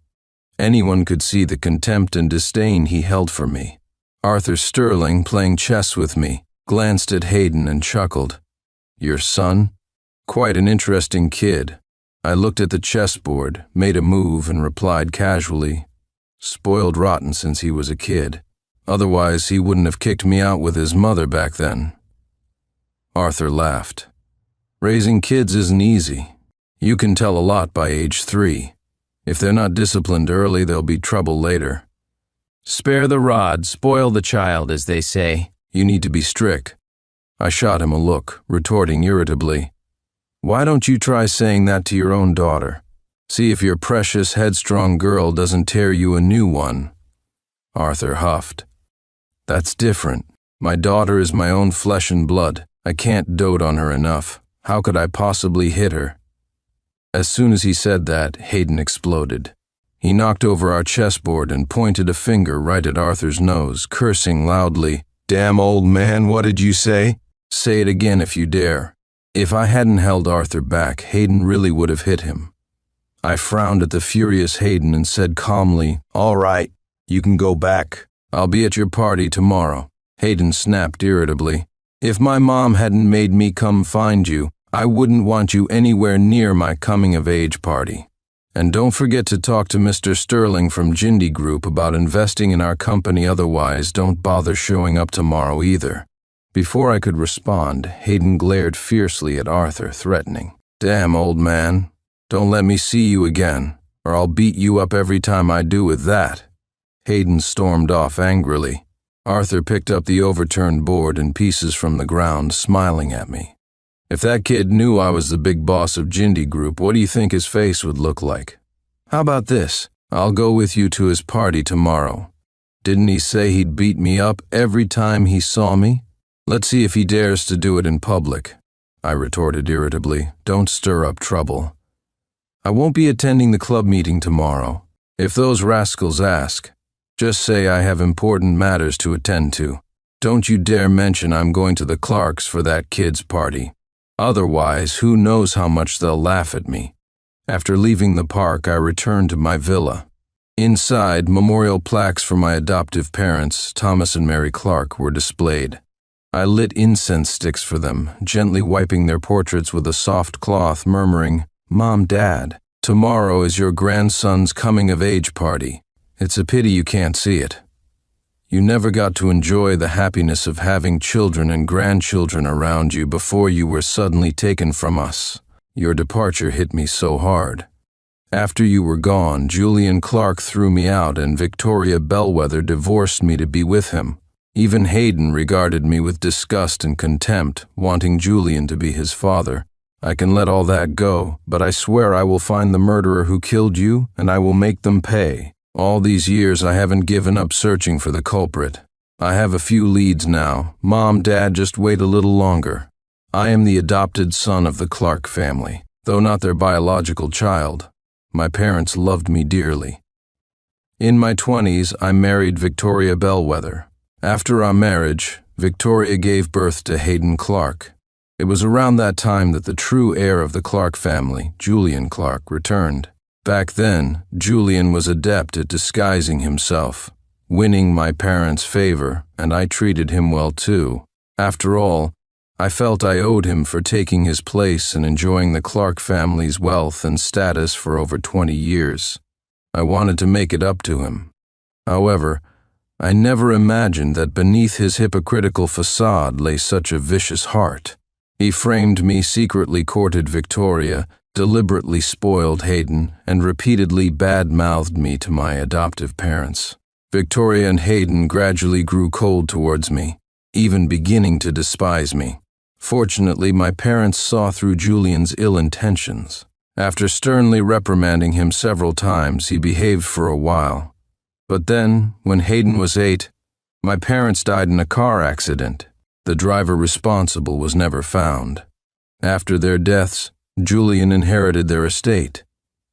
Anyone could see the contempt and disdain he held for me. Arthur Sterling, playing chess with me, glanced at Hayden and chuckled. "Your son? Quite an interesting kid." I looked at the chessboard, made a move, and replied casually, "Spoiled rotten since he was a kid. Otherwise, he wouldn't have kicked me out with his mother back then." Arthur laughed. "Raising kids isn't easy. You can tell a lot by age 3. If they're not disciplined early, there'll be trouble later. Spare the rod, spoil the child, as they say. You need to be strict." I shot him a look, retorting irritably, "Why don't you try saying that to your own daughter? See if your precious, headstrong girl doesn't tear you a new one." Arthur huffed. "That's different. My daughter is my own flesh and blood. I can't dote on her enough. How could I possibly hit her?" As soon as he said that, Hayden exploded. He knocked over our chessboard and pointed a finger right at Arthur's nose, cursing loudly. "Damn old man, what did you say?" "Say it again if you dare." If I hadn't held Arthur back, Hayden really would have hit him. I frowned at the furious Hayden and said calmly, "All right, you can go back. I'll be at your party tomorrow." Hayden snapped irritably. "If my mom hadn't made me come find you, I wouldn't want you anywhere near my coming-of-age party. And don't forget to talk to Mr. Sterling from Jindy Group about investing in our company, otherwise don't bother showing up tomorrow either." Before I could respond, Hayden glared fiercely at Arthur, threatening, "Damn, old man, don't let me see you again, or I'll beat you up every time I do with that." Hayden stormed off angrily. Arthur picked up the overturned board in pieces from the ground, smiling at me. If that kid knew I was the big boss of Jindy Group, what do you think his face would look like? "How about this? I'll go with you to his party tomorrow. Didn't he say he'd beat me up every time he saw me? Let's see if he dares to do it in public." I retorted irritably, "Don't stir up trouble." "I won't be attending the club meeting tomorrow. If those rascals ask, just say I have important matters to attend to. Don't you dare mention I'm going to the Clarks for that kid's party. Otherwise, who knows how much they'll laugh at me." After leaving the park, I returned to my villa. Inside, memorial plaques for my adoptive parents, Thomas and Mary Clark, were displayed. I lit incense sticks for them, gently wiping their portraits with a soft cloth, murmuring, "Mom, Dad, tomorrow is your grandson's coming-of-age party. It's a pity you can't see it. You never got to enjoy the happiness of having children and grandchildren around you before you were suddenly taken from us. Your departure hit me so hard. After you were gone, Julian Clark threw me out and Victoria Bellwether divorced me to be with him. Even Hayden regarded me with disgust and contempt, wanting Julian to be his father. I can let all that go, but I swear I will find the murderer who killed you, and I will make them pay. All these years I haven't given up searching for the culprit. I have a few leads now. Mom, Dad, just wait a little longer. I am the adopted son of the Clark family. Though not their biological child, my parents loved me dearly. In my 20s, I married Victoria Bellwether. After our marriage, Victoria gave birth to Hayden Clark. It was around that time that the true heir of the Clark family, Julian Clark, returned. Back then, Julian was adept at disguising himself, winning my parents' favor, and I treated him well too. After all, I felt I owed him for taking his place and enjoying the Clark family's wealth and status for over 20 years. I wanted to make it up to him. However, I never imagined that beneath his hypocritical facade lay such a vicious heart. He framed me, secretly courted Victoria, deliberately spoiled Hayden, and repeatedly bad-mouthed me to my adoptive parents. Victoria and Hayden gradually grew cold towards me, even beginning to despise me. Fortunately, my parents saw through Julian's ill intentions. After sternly reprimanding him several times, he behaved for a while. But then, when Hayden was 8, my parents died in a car accident. The driver responsible was never found. After their deaths, Julian inherited their estate.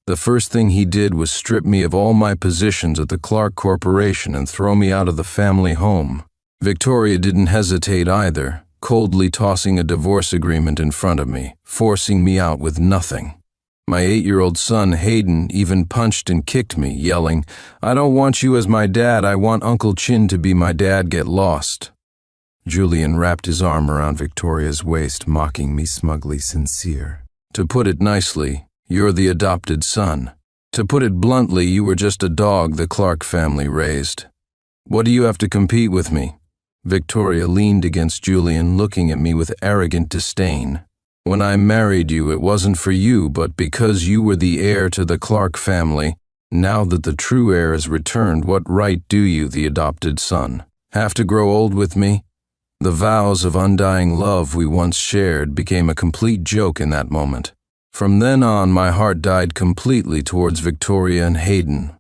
The first thing he did was strip me of all my positions at the Clark Corporation and throw me out of the family home. Victoria didn't hesitate either, coldly tossing a divorce agreement in front of me, forcing me out with nothing. My 8-year-old son, Hayden, even punched and kicked me, yelling, "I don't want you as my dad, I want Uncle Chin to be my dad, get lost." Julian wrapped his arm around Victoria's waist, mocking me, smugly sincere. "To put it nicely, you're the adopted son. To put it bluntly, you were just a dog the Clark family raised. What do you have to compete with me?" Victoria leaned against Julian, looking at me with arrogant disdain. "When I married you, it wasn't for you, but because you were the heir to the Clark family. Now that the true heir has returned, what right do you, the adopted son, have to grow old with me?" The vows of undying love we once shared became a complete joke in that moment. From then on, my heart died completely towards Victoria and Hayden.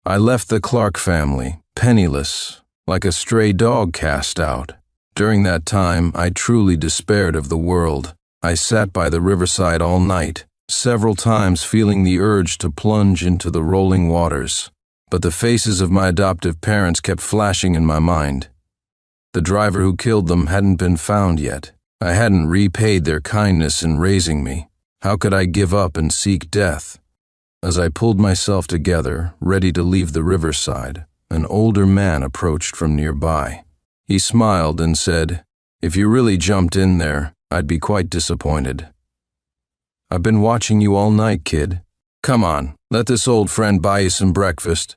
I left the Clark family, penniless, like a stray dog cast out. During that time, I truly despaired of the world. I sat by the riverside all night, several times feeling the urge to plunge into the rolling waters. But the faces of my adoptive parents kept flashing in my mind. The driver who killed them hadn't been found yet. I hadn't repaid their kindness in raising me. How could I give up and seek death? As I pulled myself together, ready to leave the riverside, an older man approached from nearby. He smiled and said, "If you really jumped in there, I'd be quite disappointed. I've been watching you all night, kid. Come on, let this old friend buy you some breakfast,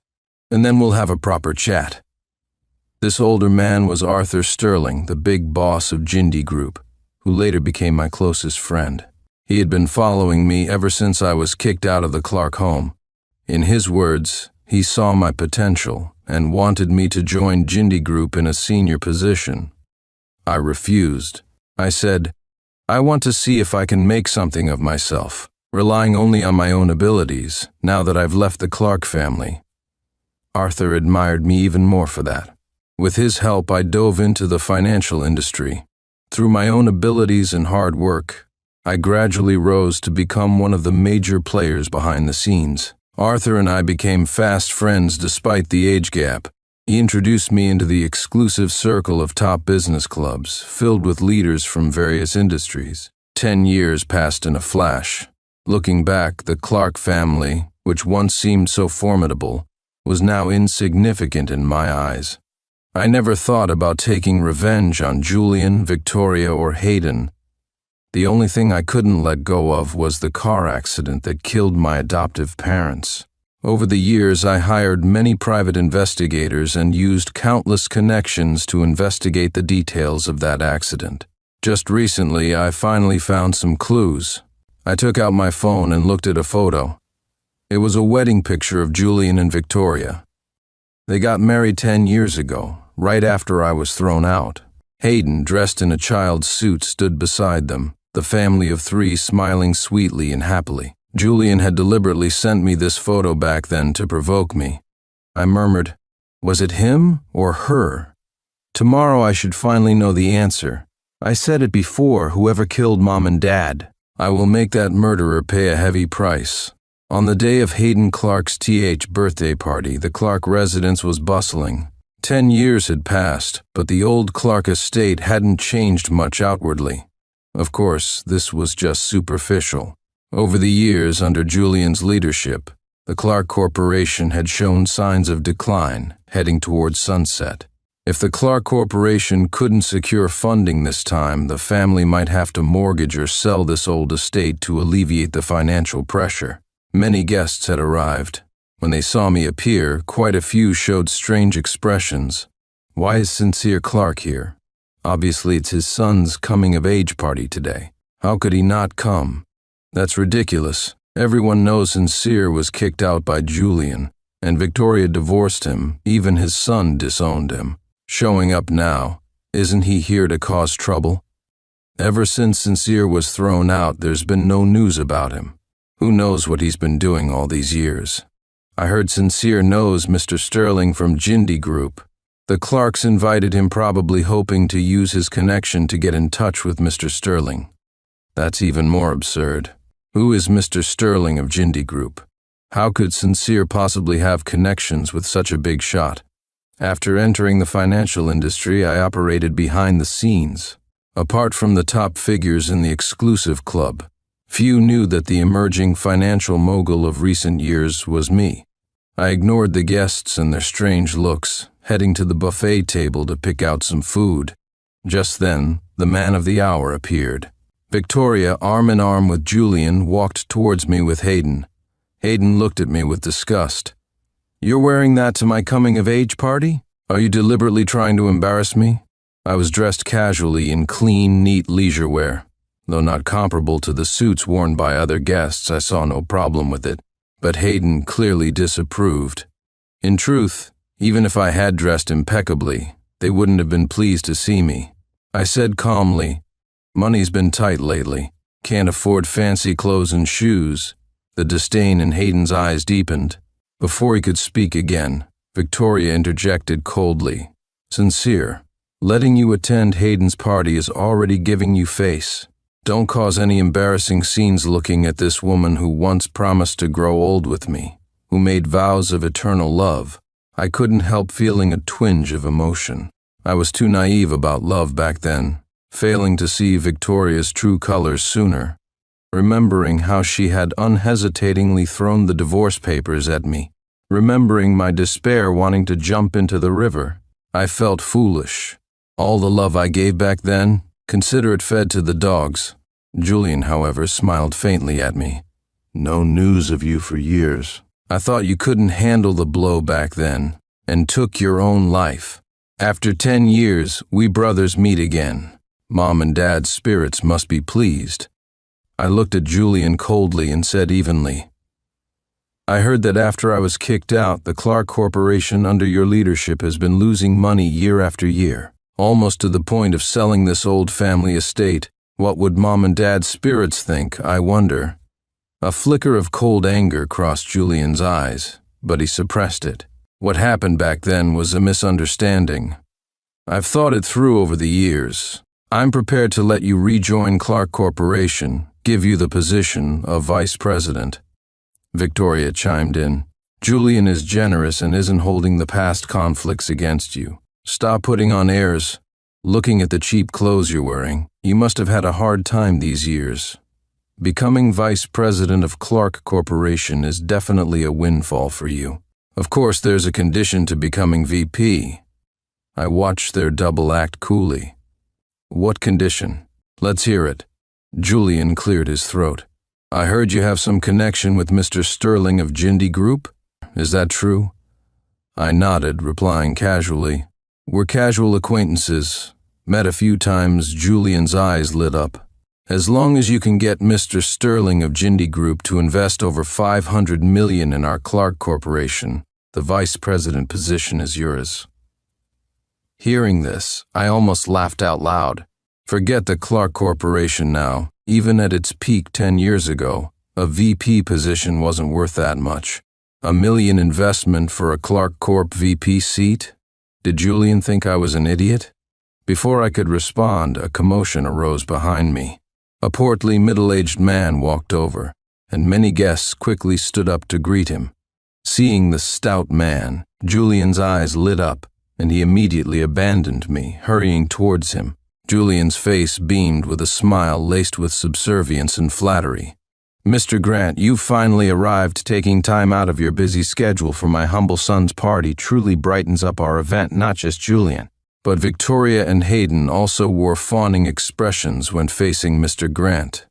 and then we'll have a proper chat." This older man was Arthur Sterling, the big boss of Jindy Group, who later became my closest friend. He had been following me ever since I was kicked out of the Clark home. In his words, he saw my potential and wanted me to join Jindy Group in a senior position. I refused. I said, "I want to see if I can make something of myself, relying only on my own abilities, now that I've left the Clark family." Arthur admired me even more for that. With his help, I dove into the financial industry. Through my own abilities and hard work, I gradually rose to become one of the major players behind the scenes. Arthur and I became fast friends despite the age gap. He introduced me into the exclusive circle of top business clubs, filled with leaders from various industries. 10 years passed in a flash. Looking back, the Clark family, which once seemed so formidable, was now insignificant in my eyes. I never thought about taking revenge on Julian, Victoria, or Hayden. The only thing I couldn't let go of was the car accident that killed my adoptive parents. Over the years, I hired many private investigators and used countless connections to investigate the details of that accident. Just recently, I finally found some clues. I took out my phone and looked at a photo. It was a wedding picture of Julian and Victoria. They got married 10 years ago, right after I was thrown out. Hayden, dressed in a child's suit, stood beside them, the family of 3 smiling sweetly and happily. Julian had deliberately sent me this photo back then to provoke me. I murmured, "Was it him or her? Tomorrow I should finally know the answer. I said it before, whoever killed Mom and Dad. I will make that murderer pay a heavy price. On the day of Hayden Clark's birthday party, the Clark residence was bustling. 10 years had passed, but the old Clark estate hadn't changed much outwardly. Of course, this was just superficial. Over the years, under Julian's leadership, the Clark Corporation had shown signs of decline, heading towards sunset. If the Clark Corporation couldn't secure funding this time, the family might have to mortgage or sell this old estate to alleviate the financial pressure. Many guests had arrived. When they saw me appear, quite a few showed strange expressions. Why is Sincere Clark here? Obviously it's his son's coming-of-age party today. How could he not come? That's ridiculous. Everyone knows Sincere was kicked out by Julian, and Victoria divorced him. Even his son disowned him. Showing up now, isn't he here to cause trouble? Ever since Sincere was thrown out, there's been no news about him. Who knows what he's been doing all these years? I heard Sincere knows Mr. Sterling from Jindy Group. The Clarks invited him, probably hoping to use his connection to get in touch with Mr. Sterling. That's even more absurd. Who is Mr. Sterling of Jindy Group? How could Sincere possibly have connections with such a big shot? After entering the financial industry, I operated behind the scenes. Apart from the top figures in the exclusive club, few knew that the emerging financial mogul of recent years was me. I ignored the guests and their strange looks, heading to the buffet table to pick out some food. Just then, the man of the hour appeared. Victoria, arm in arm with Julian, walked towards me with Hayden. Hayden looked at me with disgust. "You're wearing that to my coming-of-age party? Are you deliberately trying to embarrass me?" I was dressed casually in clean, neat leisure wear. Though not comparable to the suits worn by other guests, I saw no problem with it. But Hayden clearly disapproved. In truth, even if I had dressed impeccably, they wouldn't have been pleased to see me. I said calmly, "Money's been tight lately. Can't afford fancy clothes and shoes." The disdain in Hayden's eyes deepened. Before he could speak again, Victoria interjected coldly, "Sincere, letting you attend Hayden's party is already giving you face. Don't cause any embarrassing scenes looking at this woman who once promised to grow old with me, who made vows of eternal love." I couldn't help feeling a twinge of emotion. I was too naive about love back then, failing to see Victoria's true colors sooner. Remembering how she had unhesitatingly thrown the divorce papers at me, remembering my despair wanting to jump into the river, I felt foolish. All the love I gave back then, consider it fed to the dogs. Julian, however, smiled faintly at me. "No news of you for years. I thought you couldn't handle the blow back then, and took your own life. After 10 years, we brothers meet again. Mom and Dad's spirits must be pleased." I looked at Julian coldly and said evenly, "I heard that after I was kicked out, the Clark Corporation under your leadership has been losing money year after year, almost to the point of selling this old family estate. What would Mom and Dad's spirits think, I wonder?" A flicker of cold anger crossed Julian's eyes, but he suppressed it. "What happened back then was a misunderstanding. I've thought it through over the years. I'm prepared to let you rejoin Clark Corporation, give you the position of vice president." Victoria chimed in. "Julian is generous and isn't holding the past conflicts against you. Stop putting on airs. Looking at the cheap clothes you're wearing, you must have had a hard time these years. Becoming vice president of Clark Corporation is definitely a windfall for you. Of course, there's a condition to becoming VP." I watched their double act coolly. "What condition? Let's hear it." Julian cleared his throat. "I heard you have some connection with Mr. Sterling of Jindy Group. Is that true?" I nodded, replying casually, "We're casual acquaintances. Met a few times." Julian's eyes lit up. "As long as you can get Mr. Sterling of Jindy Group to invest over $500 million in our Clark Corporation, the vice president position is yours." Hearing this, I almost laughed out loud. Forget the Clark Corporation now. Even at its peak 10 years ago, a VP position wasn't worth that much. $1 million investment for a Clark Corp VP seat? Did Julian think I was an idiot? Before I could respond, a commotion arose behind me. A portly, middle-aged man walked over, and many guests quickly stood up to greet him. Seeing the stout man, Julian's eyes lit up, and he immediately abandoned me, hurrying towards him. Julian's face beamed with a smile laced with subservience and flattery. "Mr. Grant, you finally arrived. Taking time out of your busy schedule for my humble son's party truly brightens up our event." Not just Julian, but Victoria and Hayden also wore fawning expressions when facing Mr. Grant.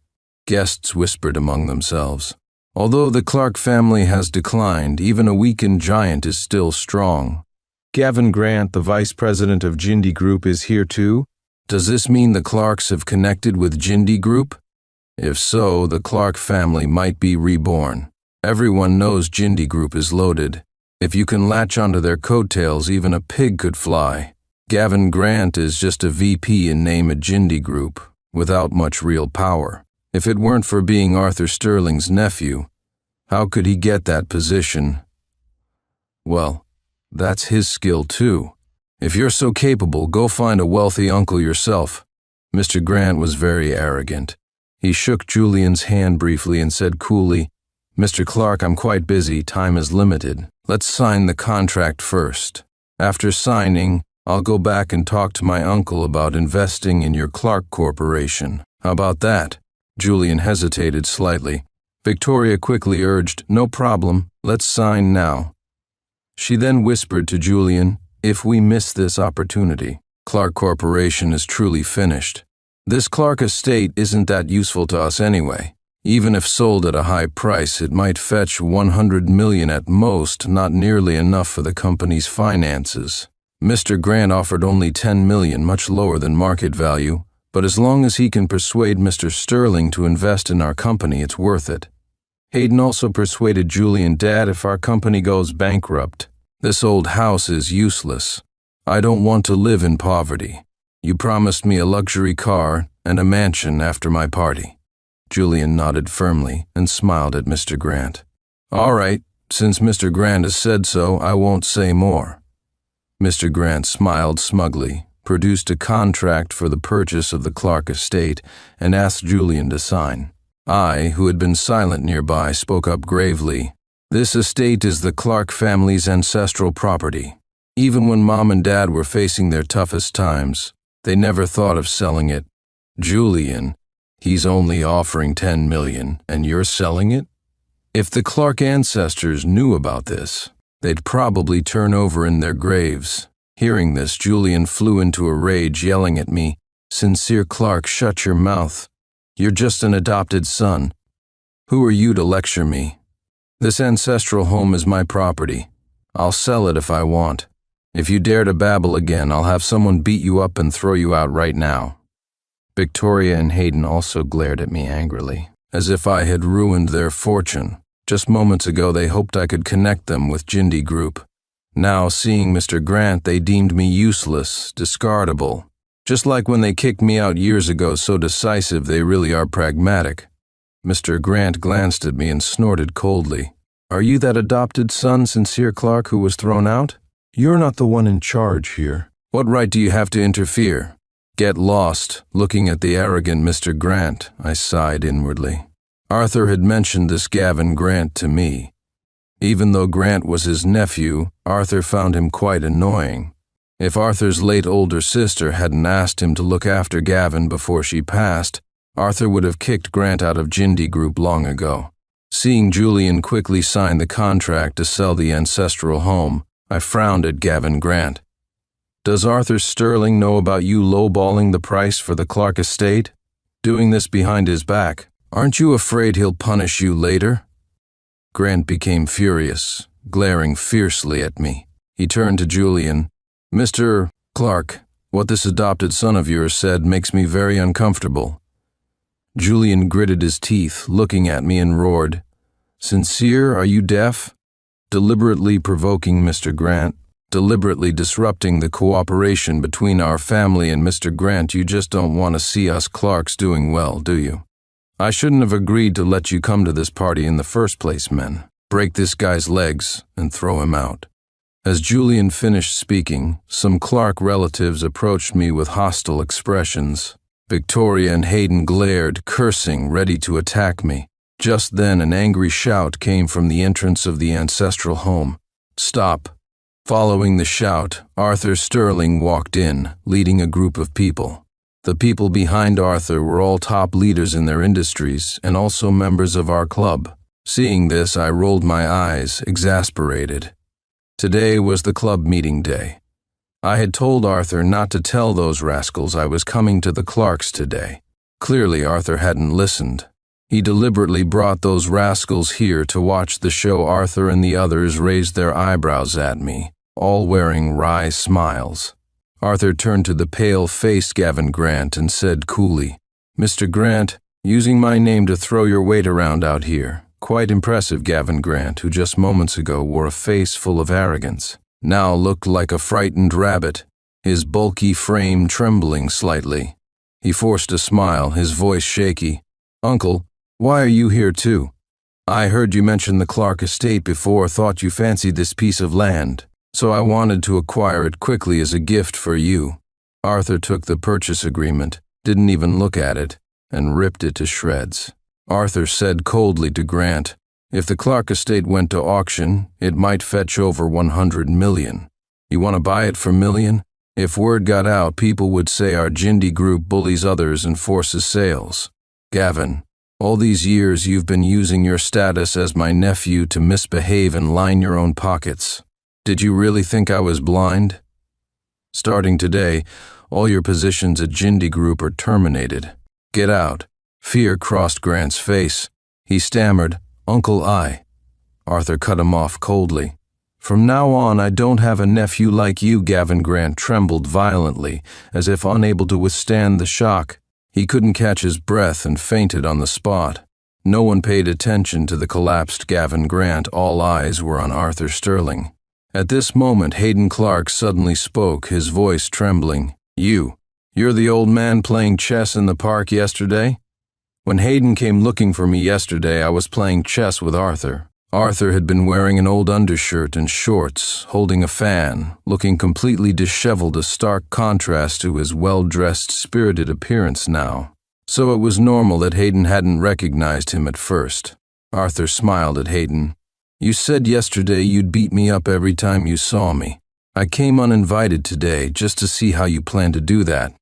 Guests whispered among themselves. Although the Clark family has declined, even a weakened giant is still strong. "Gavin Grant, the vice president of Jindy Group, is here too? Does this mean the Clarks have connected with Jindy Group? If so, the Clark family might be reborn. Everyone knows Jindy Group is loaded. If you can latch onto their coattails, even a pig could fly. Gavin Grant is just a VP in name at Jindy Group, without much real power. If it weren't for being Arthur Sterling's nephew, how could he get that position? Well, that's his skill too. If you're so capable, go find a wealthy uncle yourself." Mr. Grant was very arrogant. He shook Julian's hand briefly and said coolly, "Mr. Clark, I'm quite busy. Time is limited. Let's sign the contract first. After signing, I'll go back and talk to my uncle about investing in your Clark Corporation. How about that?" Julian hesitated slightly. Victoria quickly urged, "No problem. Let's sign now." She then whispered to Julian, "If we miss this opportunity, Clark Corporation is truly finished. This Clark estate isn't that useful to us anyway. Even if sold at a high price, it might fetch $100 million at most, not nearly enough for the company's finances." Mr. Grant offered only $10 million, much lower than market value, but as long as he can persuade Mr. Sterling to invest in our company, it's worth it. Hayden also persuaded Julian, "Dad, if our company goes bankrupt, this old house is useless. I don't want to live in poverty. You promised me a luxury car and a mansion after my party." Julian nodded firmly and smiled at Mr. Grant. "All right, since Mr. Grant has said so, I won't say more." Mr. Grant smiled smugly, produced a contract for the purchase of the Clark estate, and asked Julian to sign. I, who had been silent nearby, spoke up gravely. "This estate is the Clark family's ancestral property. Even when Mom and Dad were facing their toughest times, they never thought of selling it. Julian, he's only offering $10 million, and you're selling it? If the Clark ancestors knew about this, they'd probably turn over in their graves." Hearing this, Julian flew into a rage, yelling at me, "Sincere Clark, shut your mouth. You're just an adopted son. Who are you to lecture me? This ancestral home is my property. I'll sell it if I want. If you dare to babble again, I'll have someone beat you up and throw you out right now." Victoria and Hayden also glared at me angrily, as if I had ruined their fortune. Just moments ago, they hoped I could connect them with Jindy Group. Now, seeing Mr. Grant, they deemed me useless, discardable. Just like when they kicked me out years ago, so decisive they really are pragmatic. Mr. Grant glanced at me and snorted coldly. "Are you that adopted son, Sincere Clark, who was thrown out? You're not the one in charge here. What right do you have to interfere?" "Get lost," looking at the arrogant Mr. Grant, I sighed inwardly. Arthur had mentioned this Gavin Grant to me. Even though Grant was his nephew, Arthur found him quite annoying. If Arthur's late older sister hadn't asked him to look after Gavin before she passed, Arthur would have kicked Grant out of Jindy Group long ago. Seeing Julian quickly sign the contract to sell the ancestral home, I frowned at Gavin Grant. "Does Arthur Sterling know about you lowballing the price for the Clark estate? Doing this behind his back? Aren't you afraid he'll punish you later?" Grant became furious, glaring fiercely at me. He turned to Julian. "Mr. Clark, what this adopted son of yours said makes me very uncomfortable." Julian gritted his teeth, looking at me, and roared, "Sincere, are you deaf?" Deliberately provoking Mr. Grant, deliberately disrupting the cooperation between our family and Mr. Grant. You just don't want to see us Clarks doing well, do you? I shouldn't have agreed to let you come to this party in the first place, men. Break this guy's legs and throw him out." As Julian finished speaking, some Clark relatives approached me with hostile expressions. Victoria and Hayden glared, cursing, ready to attack me. Just then an angry shout came from the entrance of the ancestral home. "Stop!" Following the shout, Arthur Sterling walked in, leading a group of people. The people behind Arthur were all top leaders in their industries and also members of our club. Seeing this, I rolled my eyes, exasperated. Today was the club meeting day. I had told Arthur not to tell those rascals I was coming to the Clarks today. Clearly, Arthur hadn't listened. He deliberately brought those rascals here to watch the show. Arthur and the others raised their eyebrows at me, all wearing wry smiles. Arthur turned to the pale-faced Gavin Grant and said coolly, "Mr. Grant, using my name to throw your weight around out here. Quite impressive." Gavin Grant, who just moments ago wore a face full of arrogance, now looked like a frightened rabbit, his bulky frame trembling slightly. He forced a smile, his voice shaky. "Uncle, why are you here too? I heard you mention the Clark estate before, thought you fancied this piece of land, so I wanted to acquire it quickly as a gift for you." Arthur took the purchase agreement, didn't even look at it, and ripped it to shreds. Arthur said coldly to Grant, "If the Clark estate went to auction, it might fetch over 100 million. You want to buy it for $1 million? If word got out, people would say our Jindy group bullies others and forces sales. Gavin, all these years you've been using your status as my nephew to misbehave and line your own pockets. Did you really think I was blind? Starting today, all your positions at Jindy Group are terminated. Get out." Fear crossed Grant's face. He stammered, "Uncle, Arthur cut him off coldly. "From now on, I don't have a nephew like you." Gavin Grant trembled violently, as if unable to withstand the shock. He couldn't catch his breath and fainted on the spot. No one paid attention to the collapsed Gavin Grant. All eyes were on Arthur Sterling. At this moment, Hayden Clark suddenly spoke, his voice trembling. You're the old man playing chess in the park yesterday?" When Hayden came looking for me yesterday, I was playing chess with Arthur. Arthur had been wearing an old undershirt and shorts, holding a fan, looking completely disheveled, a stark contrast to his well-dressed, spirited appearance now. So it was normal that Hayden hadn't recognized him at first. Arthur smiled at Hayden. "You said yesterday you'd beat me up every time you saw me. I came uninvited today just to see how you plan to do that."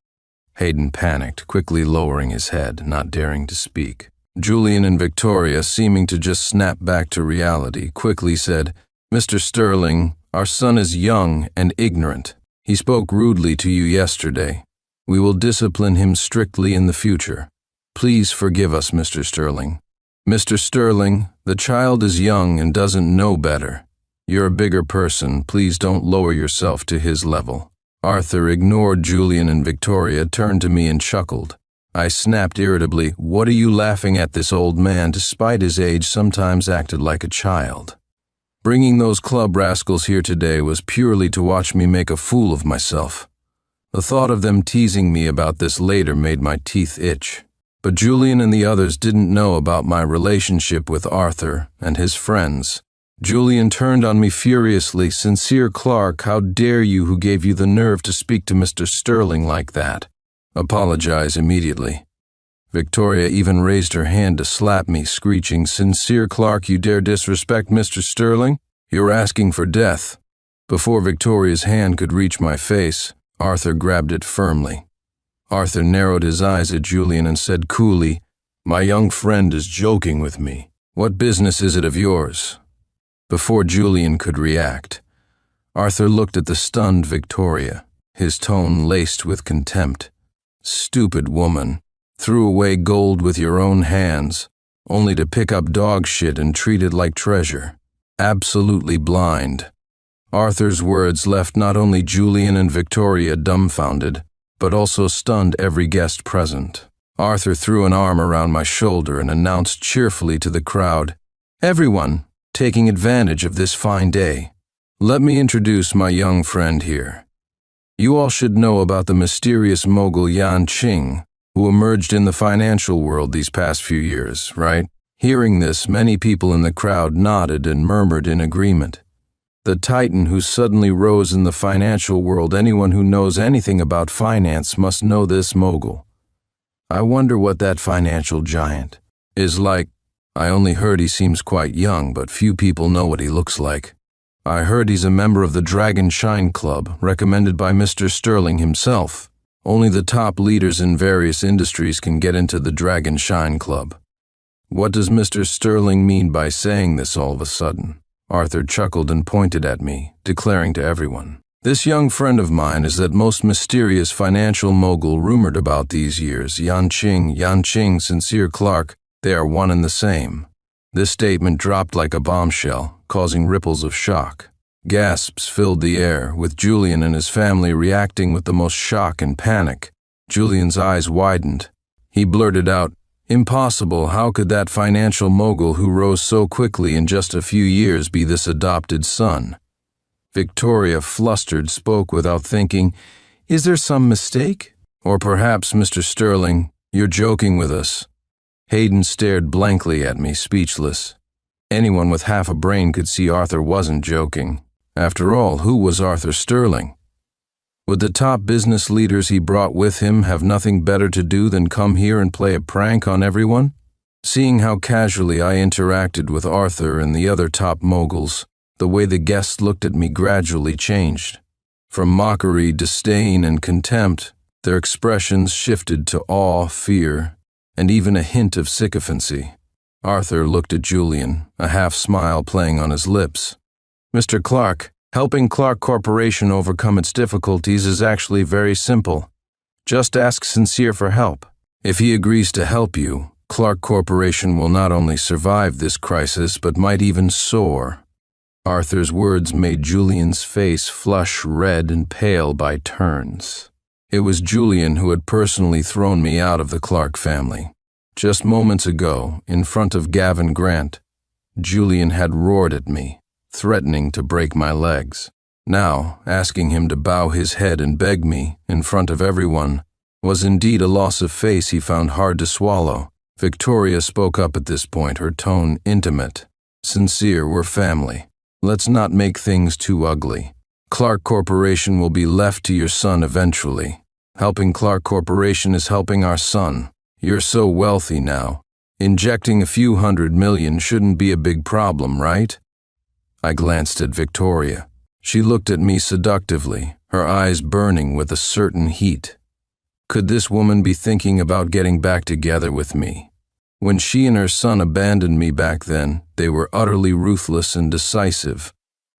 Hayden panicked, quickly lowering his head, not daring to speak. Julian and Victoria, seeming to just snap back to reality, quickly said, "Mr. Sterling, our son is young and ignorant. He spoke rudely to you yesterday. We will discipline him strictly in the future. Please forgive us, Mr. Sterling." "Mr. Sterling, the child is young and doesn't know better. You're a bigger person. Please don't lower yourself to his level." Arthur ignored Julian and Victoria, turned to me and chuckled. I snapped irritably, "What are you laughing at? This old man, despite his age, sometimes acted like a child. Bringing those club rascals here today was purely to watch me make a fool of myself. The thought of them teasing me about this later made my teeth itch. But Julian and the others didn't know about my relationship with Arthur and his friends." Julian turned on me furiously. "Sincere Clark, how dare you? Who gave you the nerve to speak to Mr. Sterling like that? Apologize immediately." Victoria even raised her hand to slap me, screeching, "Sincere Clark, you dare disrespect Mr. Sterling? You're asking for death." Before Victoria's hand could reach my face, Arthur grabbed it firmly. Arthur narrowed his eyes at Julian and said coolly, "My young friend is joking with me. What business is it of yours?" Before Julian could react, Arthur looked at the stunned Victoria, his tone laced with contempt. "Stupid woman. Threw away gold with your own hands, only to pick up dog shit and treat it like treasure. Absolutely blind." Arthur's words left not only Julian and Victoria dumbfounded, but also stunned every guest present. Arthur threw an arm around my shoulder and announced cheerfully to the crowd, "Everyone, taking advantage of this fine day, let me introduce my young friend here. You all should know about the mysterious mogul Yan Qing, who emerged in the financial world these past few years, right?" Hearing this, many people in the crowd nodded and murmured in agreement. The titan who suddenly rose in the financial world. Anyone who knows anything about finance must know this mogul. I wonder what that financial giant is like. I only heard he seems quite young, but few people know what he looks like. I heard he's a member of the Dragon Shine Club, recommended by Mr. Sterling himself. Only the top leaders in various industries can get into the Dragon Shine Club. What does Mr. Sterling mean by saying this all of a sudden? Arthur chuckled and pointed at me, declaring to everyone, "This young friend of mine is that most mysterious financial mogul rumored about these years, Yanqing, Sincere Clark. They are one and the same." This statement dropped like a bombshell, causing ripples of shock. Gasps filled the air, with Julian and his family reacting with the most shock and panic. Julian's eyes widened. He blurted out, "Impossible, how could that financial mogul who rose so quickly in just a few years be this adopted son?" Victoria, flustered, spoke without thinking, "Is there some mistake? Or perhaps, Mr. Sterling, you're joking with us." Hayden stared blankly at me, speechless. Anyone with half a brain could see Arthur wasn't joking. After all, who was Arthur Sterling? Would the top business leaders he brought with him have nothing better to do than come here and play a prank on everyone? Seeing how casually I interacted with Arthur and the other top moguls, the way the guests looked at me gradually changed. From mockery, disdain, and contempt, their expressions shifted to awe, fear, and even a hint of sycophancy. Arthur looked at Julian, a half-smile playing on his lips. "Mr. Clark, helping Clark Corporation overcome its difficulties is actually very simple. Just ask Sincere for help. If he agrees to help you, Clark Corporation will not only survive this crisis but might even soar." Arthur's words made Julian's face flush red and pale by turns. It was Julian who had personally thrown me out of the Clark family. Just moments ago, in front of Gavin Grant, Julian had roared at me, threatening to break my legs. Now, asking him to bow his head and beg me, in front of everyone, was indeed a loss of face he found hard to swallow. Victoria spoke up at this point, her tone intimate. "Sincere, we're family. Let's not make things too ugly. Clark Corporation will be left to your son eventually. Helping Clark Corporation is helping our son. You're so wealthy now. Injecting a few $100 million shouldn't be a big problem, right?" I glanced at Victoria. She looked at me seductively, her eyes burning with a certain heat. Could this woman be thinking about getting back together with me? When she and her son abandoned me back then, they were utterly ruthless and decisive.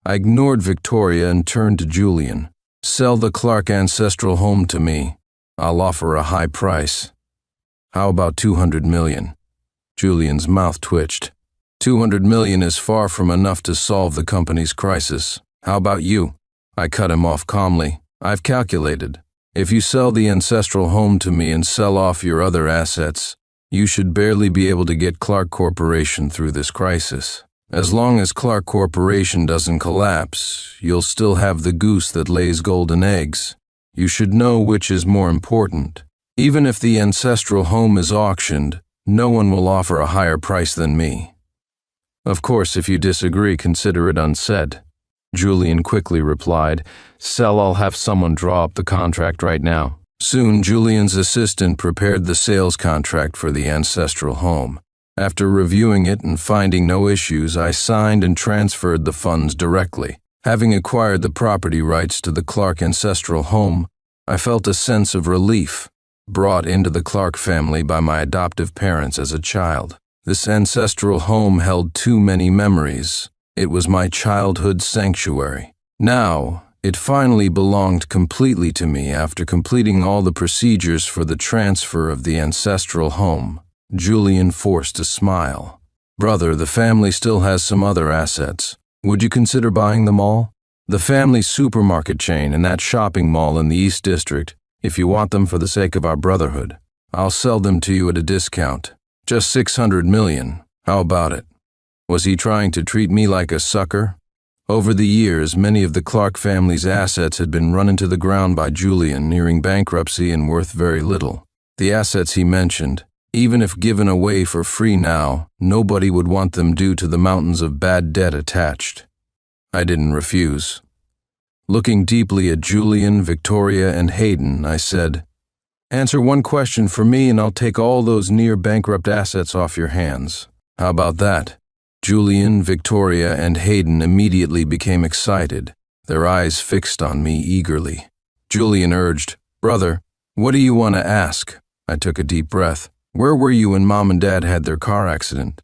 I ignored Victoria and turned to Julian. "Sell the Clark ancestral home to me. I'll offer a high price." "How about 200 million? Julian's mouth twitched. 200 million is far from enough to solve the company's crisis. How about you? I cut him off calmly. "I've calculated. If you sell the ancestral home to me and sell off your other assets, you should barely be able to get Clark Corporation through this crisis. As long as Clark Corporation doesn't collapse, you'll still have the goose that lays golden eggs. You should know which is more important. Even if the ancestral home is auctioned, no one will offer a higher price than me." "Of course, if you disagree, consider it unsaid," Julian quickly replied. "Sell, I'll have someone draw up the contract right now." Soon, Julian's assistant prepared the sales contract for the ancestral home. After reviewing it and finding no issues, I signed and transferred the funds directly. Having acquired the property rights to the Clark ancestral home, I felt a sense of relief, brought into the Clark family by my adoptive parents as a child. This ancestral home held too many memories. It was my childhood sanctuary. Now, it finally belonged completely to me after completing all the procedures for the transfer of the ancestral home. Julian forced a smile. "Brother, the family still has some other assets. Would you consider buying them all? The family supermarket chain and that shopping mall in the East District, if you want them for the sake of our brotherhood. I'll sell them to you at a discount. Just 600 million. How about it?" Was he trying to treat me like a sucker? Over the years, many of the Clark family's assets had been run into the ground by Julian, nearing bankruptcy and worth very little. The assets he mentioned, even if given away for free now, nobody would want them due to the mountains of bad debt attached. I didn't refuse. Looking deeply at Julian, Victoria, and Hayden, I said, Answer one question for me and I'll take all those near-bankrupt assets off your hands. How about that? Julian, Victoria, and Hayden immediately became excited, their eyes fixed on me eagerly. Julian urged, "Brother, what do you want to ask?" I took a deep breath. "Where were you when Mom and Dad had their car accident?"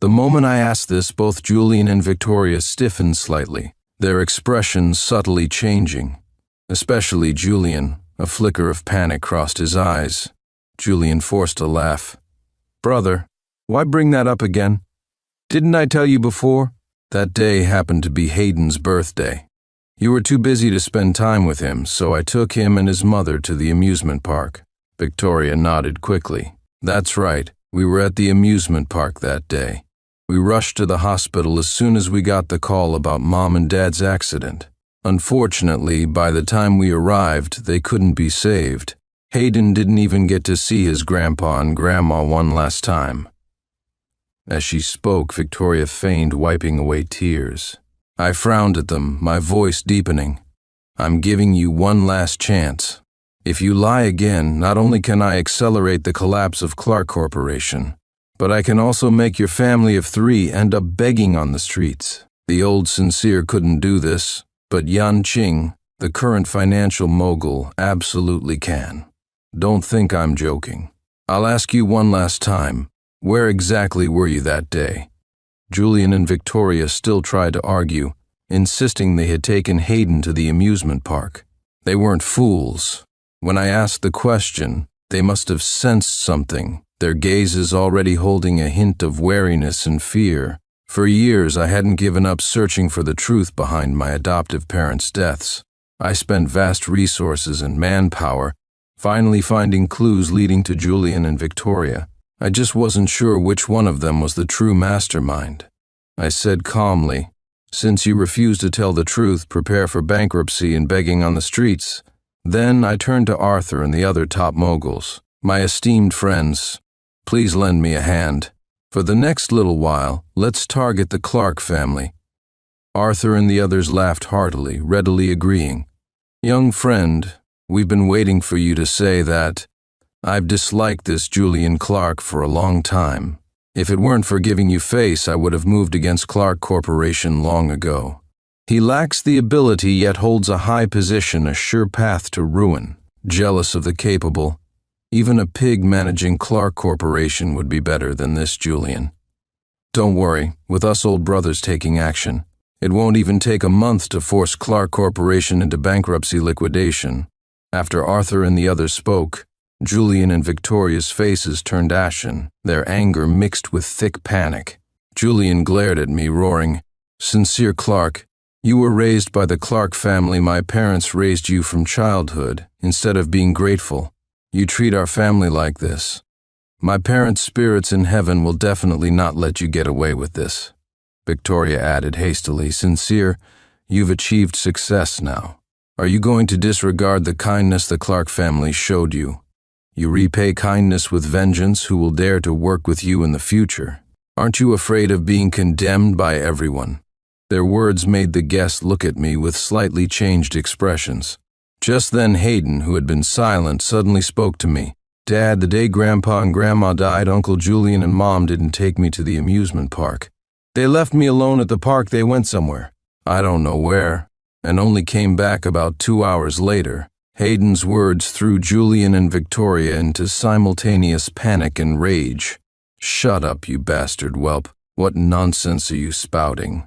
The moment I asked this, both Julian and Victoria stiffened slightly, their expressions subtly changing. Especially Julian, a flicker of panic crossed his eyes. Julian forced a laugh. "Brother, why bring that up again? Didn't I tell you before?" That day happened to be Hayden's birthday. You were too busy to spend time with him, so I took him and his mother to the amusement park. Victoria nodded quickly. That's right, we were at the amusement park that day. We rushed to the hospital as soon as we got the call about Mom and Dad's accident. Unfortunately, by the time we arrived, they couldn't be saved. Hayden didn't even get to see his grandpa and grandma one last time. As she spoke, Victoria feigned wiping away tears. I frowned at them, my voice deepening. "I'm giving you one last chance. If you lie again, not only can I accelerate the collapse of Clark Corporation, but I can also make your family of 3 end up begging on the streets. The old Sincere couldn't do this, but Yan Qing, the current financial mogul, absolutely can. Don't think I'm joking. I'll ask you one last time. Where exactly were you that day?" Julian and Victoria still tried to argue, insisting they had taken Hayden to the amusement park. They weren't fools. When I asked the question, they must have sensed something, their gazes already holding a hint of wariness and fear. For years, I hadn't given up searching for the truth behind my adoptive parents' deaths. I spent vast resources and manpower, finally finding clues leading to Julian and Victoria. I just wasn't sure which one of them was the true mastermind. I said calmly, "Since you refuse to tell the truth, prepare for bankruptcy and begging on the streets." Then I turned to Arthur and the other top moguls. "My esteemed friends, please lend me a hand. For the next little while, let's target the Clark family." Arthur and the others laughed heartily, readily agreeing. "Young friend, we've been waiting for you to say that. I've disliked this Julian Clark for a long time. If it weren't for giving you face, I would have moved against Clark Corporation long ago. He lacks the ability yet holds a high position, a sure path to ruin. Jealous of the capable. Even a pig managing Clark Corporation would be better than this Julian. Don't worry, with us old brothers taking action, it won't even take a month to force Clark Corporation into bankruptcy liquidation." After Arthur and the others spoke, Julian and Victoria's faces turned ashen, their anger mixed with thick panic. Julian glared at me, roaring, "Sincere Clark, you were raised by the Clark family my parents raised you from childhood. Instead of being grateful, you treat our family like this. My parents' spirits in heaven will definitely not let you get away with this." Victoria added hastily, "Sincere, you've achieved success now. Are you going to disregard the kindness the Clark family showed you? You repay kindness with vengeance who will dare to work with you in the future. Aren't you afraid of being condemned by everyone?" Their words made the guests look at me with slightly changed expressions. Just then Hayden, who had been silent, suddenly spoke to me. "Dad, the day Grandpa and Grandma died, Uncle Julian and Mom didn't take me to the amusement park. They left me alone at the park. They went somewhere. I don't know where, and only came back about 2 hours later." Hayden's words threw Julian and Victoria into simultaneous panic and rage. "Shut up, you bastard whelp. What nonsense are you spouting?"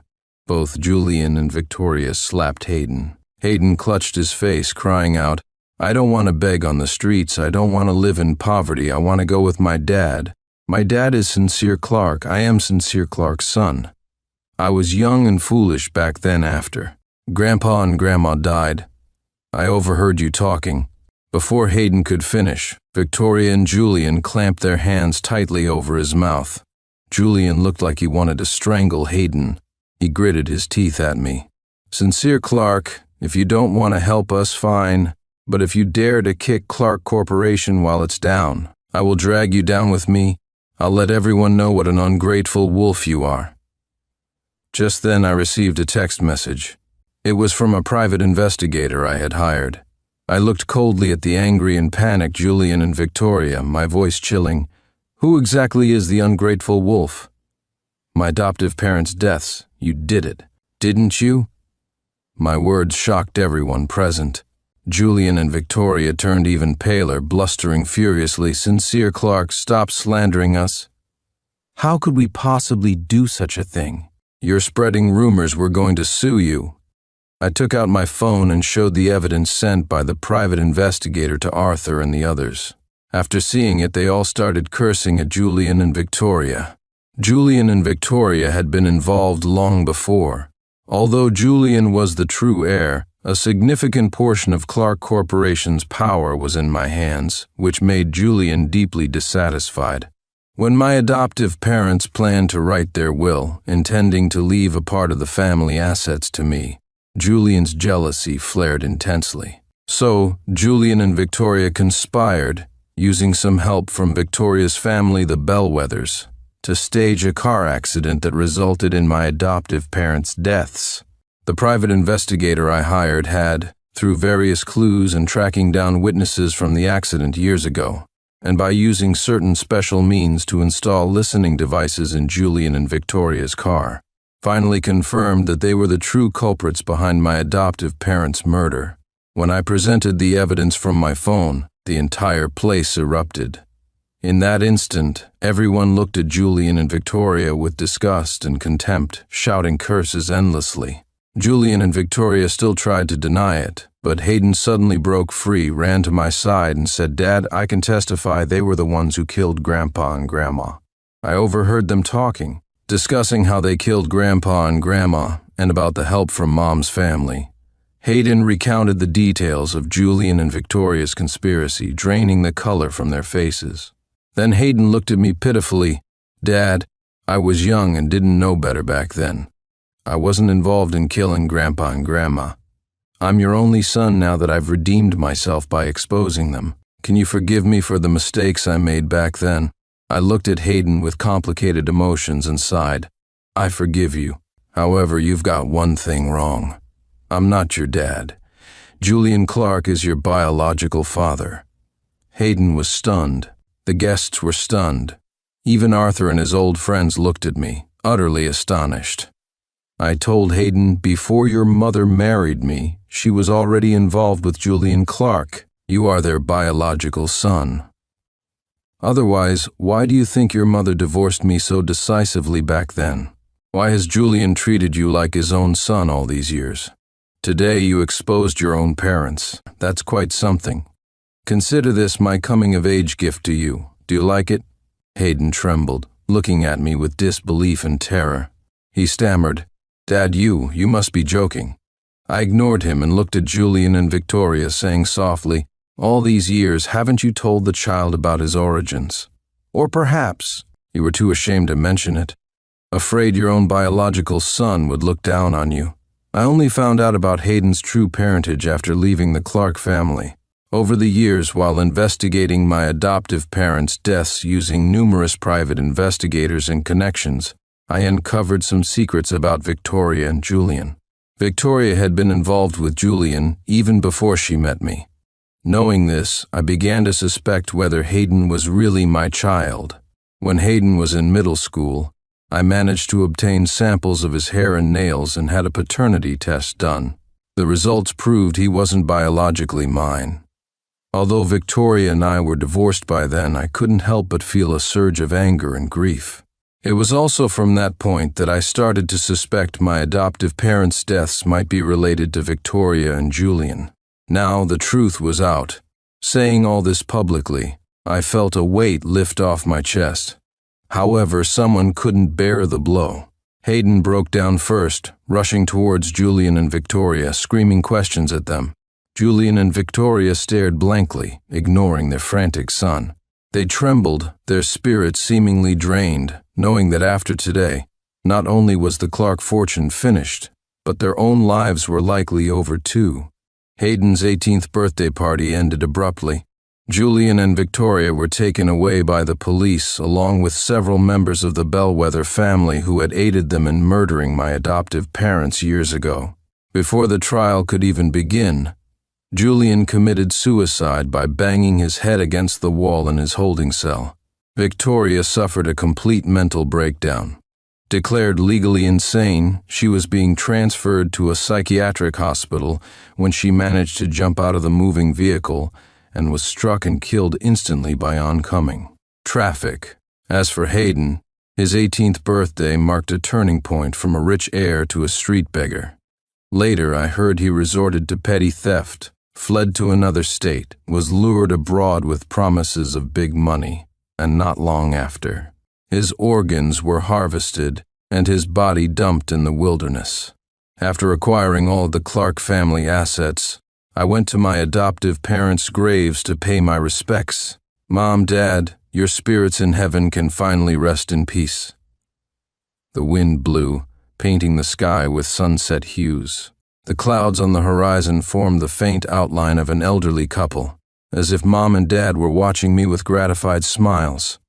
Both Julian and Victoria slapped Hayden. Hayden clutched his face, crying out, "I don't want to beg on the streets. I don't want to live in poverty. I want to go with my dad. My dad is Sincere Clark. I am Sincere Clark's son. I was young and foolish back then after. Grandpa and Grandma died. I overheard you talking." Before Hayden could finish, Victoria and Julian clamped their hands tightly over his mouth. Julian looked like he wanted to strangle Hayden. He gritted his teeth at me. "Sincere Clark, if you don't want to help us, fine. But if you dare to kick Clark Corporation while it's down, I will drag you down with me. I'll let everyone know what an ungrateful wolf you are." Just then I received a text message. It was from a private investigator I had hired. I looked coldly at the angry and panicked Julian and Victoria, my voice chilling. Who exactly is the ungrateful wolf? My adoptive parents' deaths. You did it, didn't you? My words shocked everyone present. Julian and Victoria turned even paler, blustering furiously. Sincere Clark, stop slandering us. How could we possibly do such a thing? You're spreading rumors we're going to sue you. I took out my phone and showed the evidence sent by the private investigator to Arthur and the others. After seeing it, they all started cursing at Julian and Victoria. Julian and Victoria had been involved long before. Although Julian was the true heir, a significant portion of Clark Corporation's power was in my hands, which made Julian deeply dissatisfied. When my adoptive parents planned to write their will, intending to leave a part of the family assets to me, Julian's jealousy flared intensely. So, Julian and Victoria conspired, using some help from Victoria's family, the Bellwethers, to stage a car accident that resulted in my adoptive parents' deaths. The private investigator I hired had, through various clues and tracking down witnesses from the accident years ago, and by using certain special means to install listening devices in Julian and Victoria's car, finally confirmed that they were the true culprits behind my adoptive parents' murder. When I presented the evidence from my phone, the entire place erupted. In that instant, everyone looked at Julian and Victoria with disgust and contempt, shouting curses endlessly. Julian and Victoria still tried to deny it, but Hayden suddenly broke free, ran to my side and said, "Dad, I can testify they were the ones who killed Grandpa and Grandma." I overheard them talking, discussing how they killed Grandpa and Grandma and about the help from Mom's family. Hayden recounted the details of Julian and Victoria's conspiracy, draining the color from their faces. Then Hayden looked at me pitifully. "Dad, I was young and didn't know better back then. I wasn't involved in killing Grandpa and Grandma. I'm your only son now that I've redeemed myself by exposing them. Can you forgive me for the mistakes I made back then?" I looked at Hayden with complicated emotions and sighed. "I forgive you. However, you've got one thing wrong. I'm not your dad. Julian Clark is your biological father." Hayden was stunned. The guests were stunned. Even Arthur and his old friends looked at me, utterly astonished. I told Hayden, "Before your mother married me, she was already involved with Julian Clark. You are their biological son. Otherwise, why do you think your mother divorced me so decisively back then? Why has Julian treated you like his own son all these years? Today you exposed your own parents. That's quite something. Consider this my coming-of-age gift to you. Do you like it?" Hayden trembled, looking at me with disbelief and terror. He stammered, "Dad, you must be joking." I ignored him and looked at Julian and Victoria, saying softly, "All these years, haven't you told the child about his origins? Or perhaps you were too ashamed to mention it, afraid your own biological son would look down on you. I only found out about Hayden's true parentage after leaving the Clark family. Over the years, while investigating my adoptive parents' deaths using numerous private investigators and connections, I uncovered some secrets about Victoria and Julian. Victoria had been involved with Julian even before she met me. Knowing this, I began to suspect whether Hayden was really my child. When Hayden was in middle school, I managed to obtain samples of his hair and nails and had a paternity test done. The results proved he wasn't biologically mine. Although Victoria and I were divorced by then, I couldn't help but feel a surge of anger and grief. It was also from that point that I started to suspect my adoptive parents' deaths might be related to Victoria and Julian. Now the truth was out. Saying all this publicly, I felt a weight lift off my chest. However, someone couldn't bear the blow. Hayden broke down first, rushing towards Julian and Victoria, screaming questions at them. Julian and Victoria stared blankly, ignoring their frantic son. They trembled, their spirits seemingly drained, knowing that after today, not only was the Clark fortune finished, but their own lives were likely over too. Hayden's 18th birthday party ended abruptly. Julian and Victoria were taken away by the police along with several members of the Bellwether family who had aided them in murdering my adoptive parents years ago. Before the trial could even begin, Julian committed suicide by banging his head against the wall in his holding cell. Victoria suffered a complete mental breakdown. Declared legally insane, she was being transferred to a psychiatric hospital when she managed to jump out of the moving vehicle and was struck and killed instantly by oncoming traffic. As for Hayden, his 18th birthday marked a turning point from a rich heir to a street beggar. Later, I heard he resorted to petty theft, fled to another state, was lured abroad with promises of big money, and not long after, his organs were harvested and his body dumped in the wilderness. After acquiring all of the Clark family assets, I went to my adoptive parents' graves to pay my respects. Mom, Dad, your spirits in heaven can finally rest in peace. The wind blew, painting the sky with sunset hues. The clouds on the horizon formed the faint outline of an elderly couple, as if Mom and Dad were watching me with gratified smiles.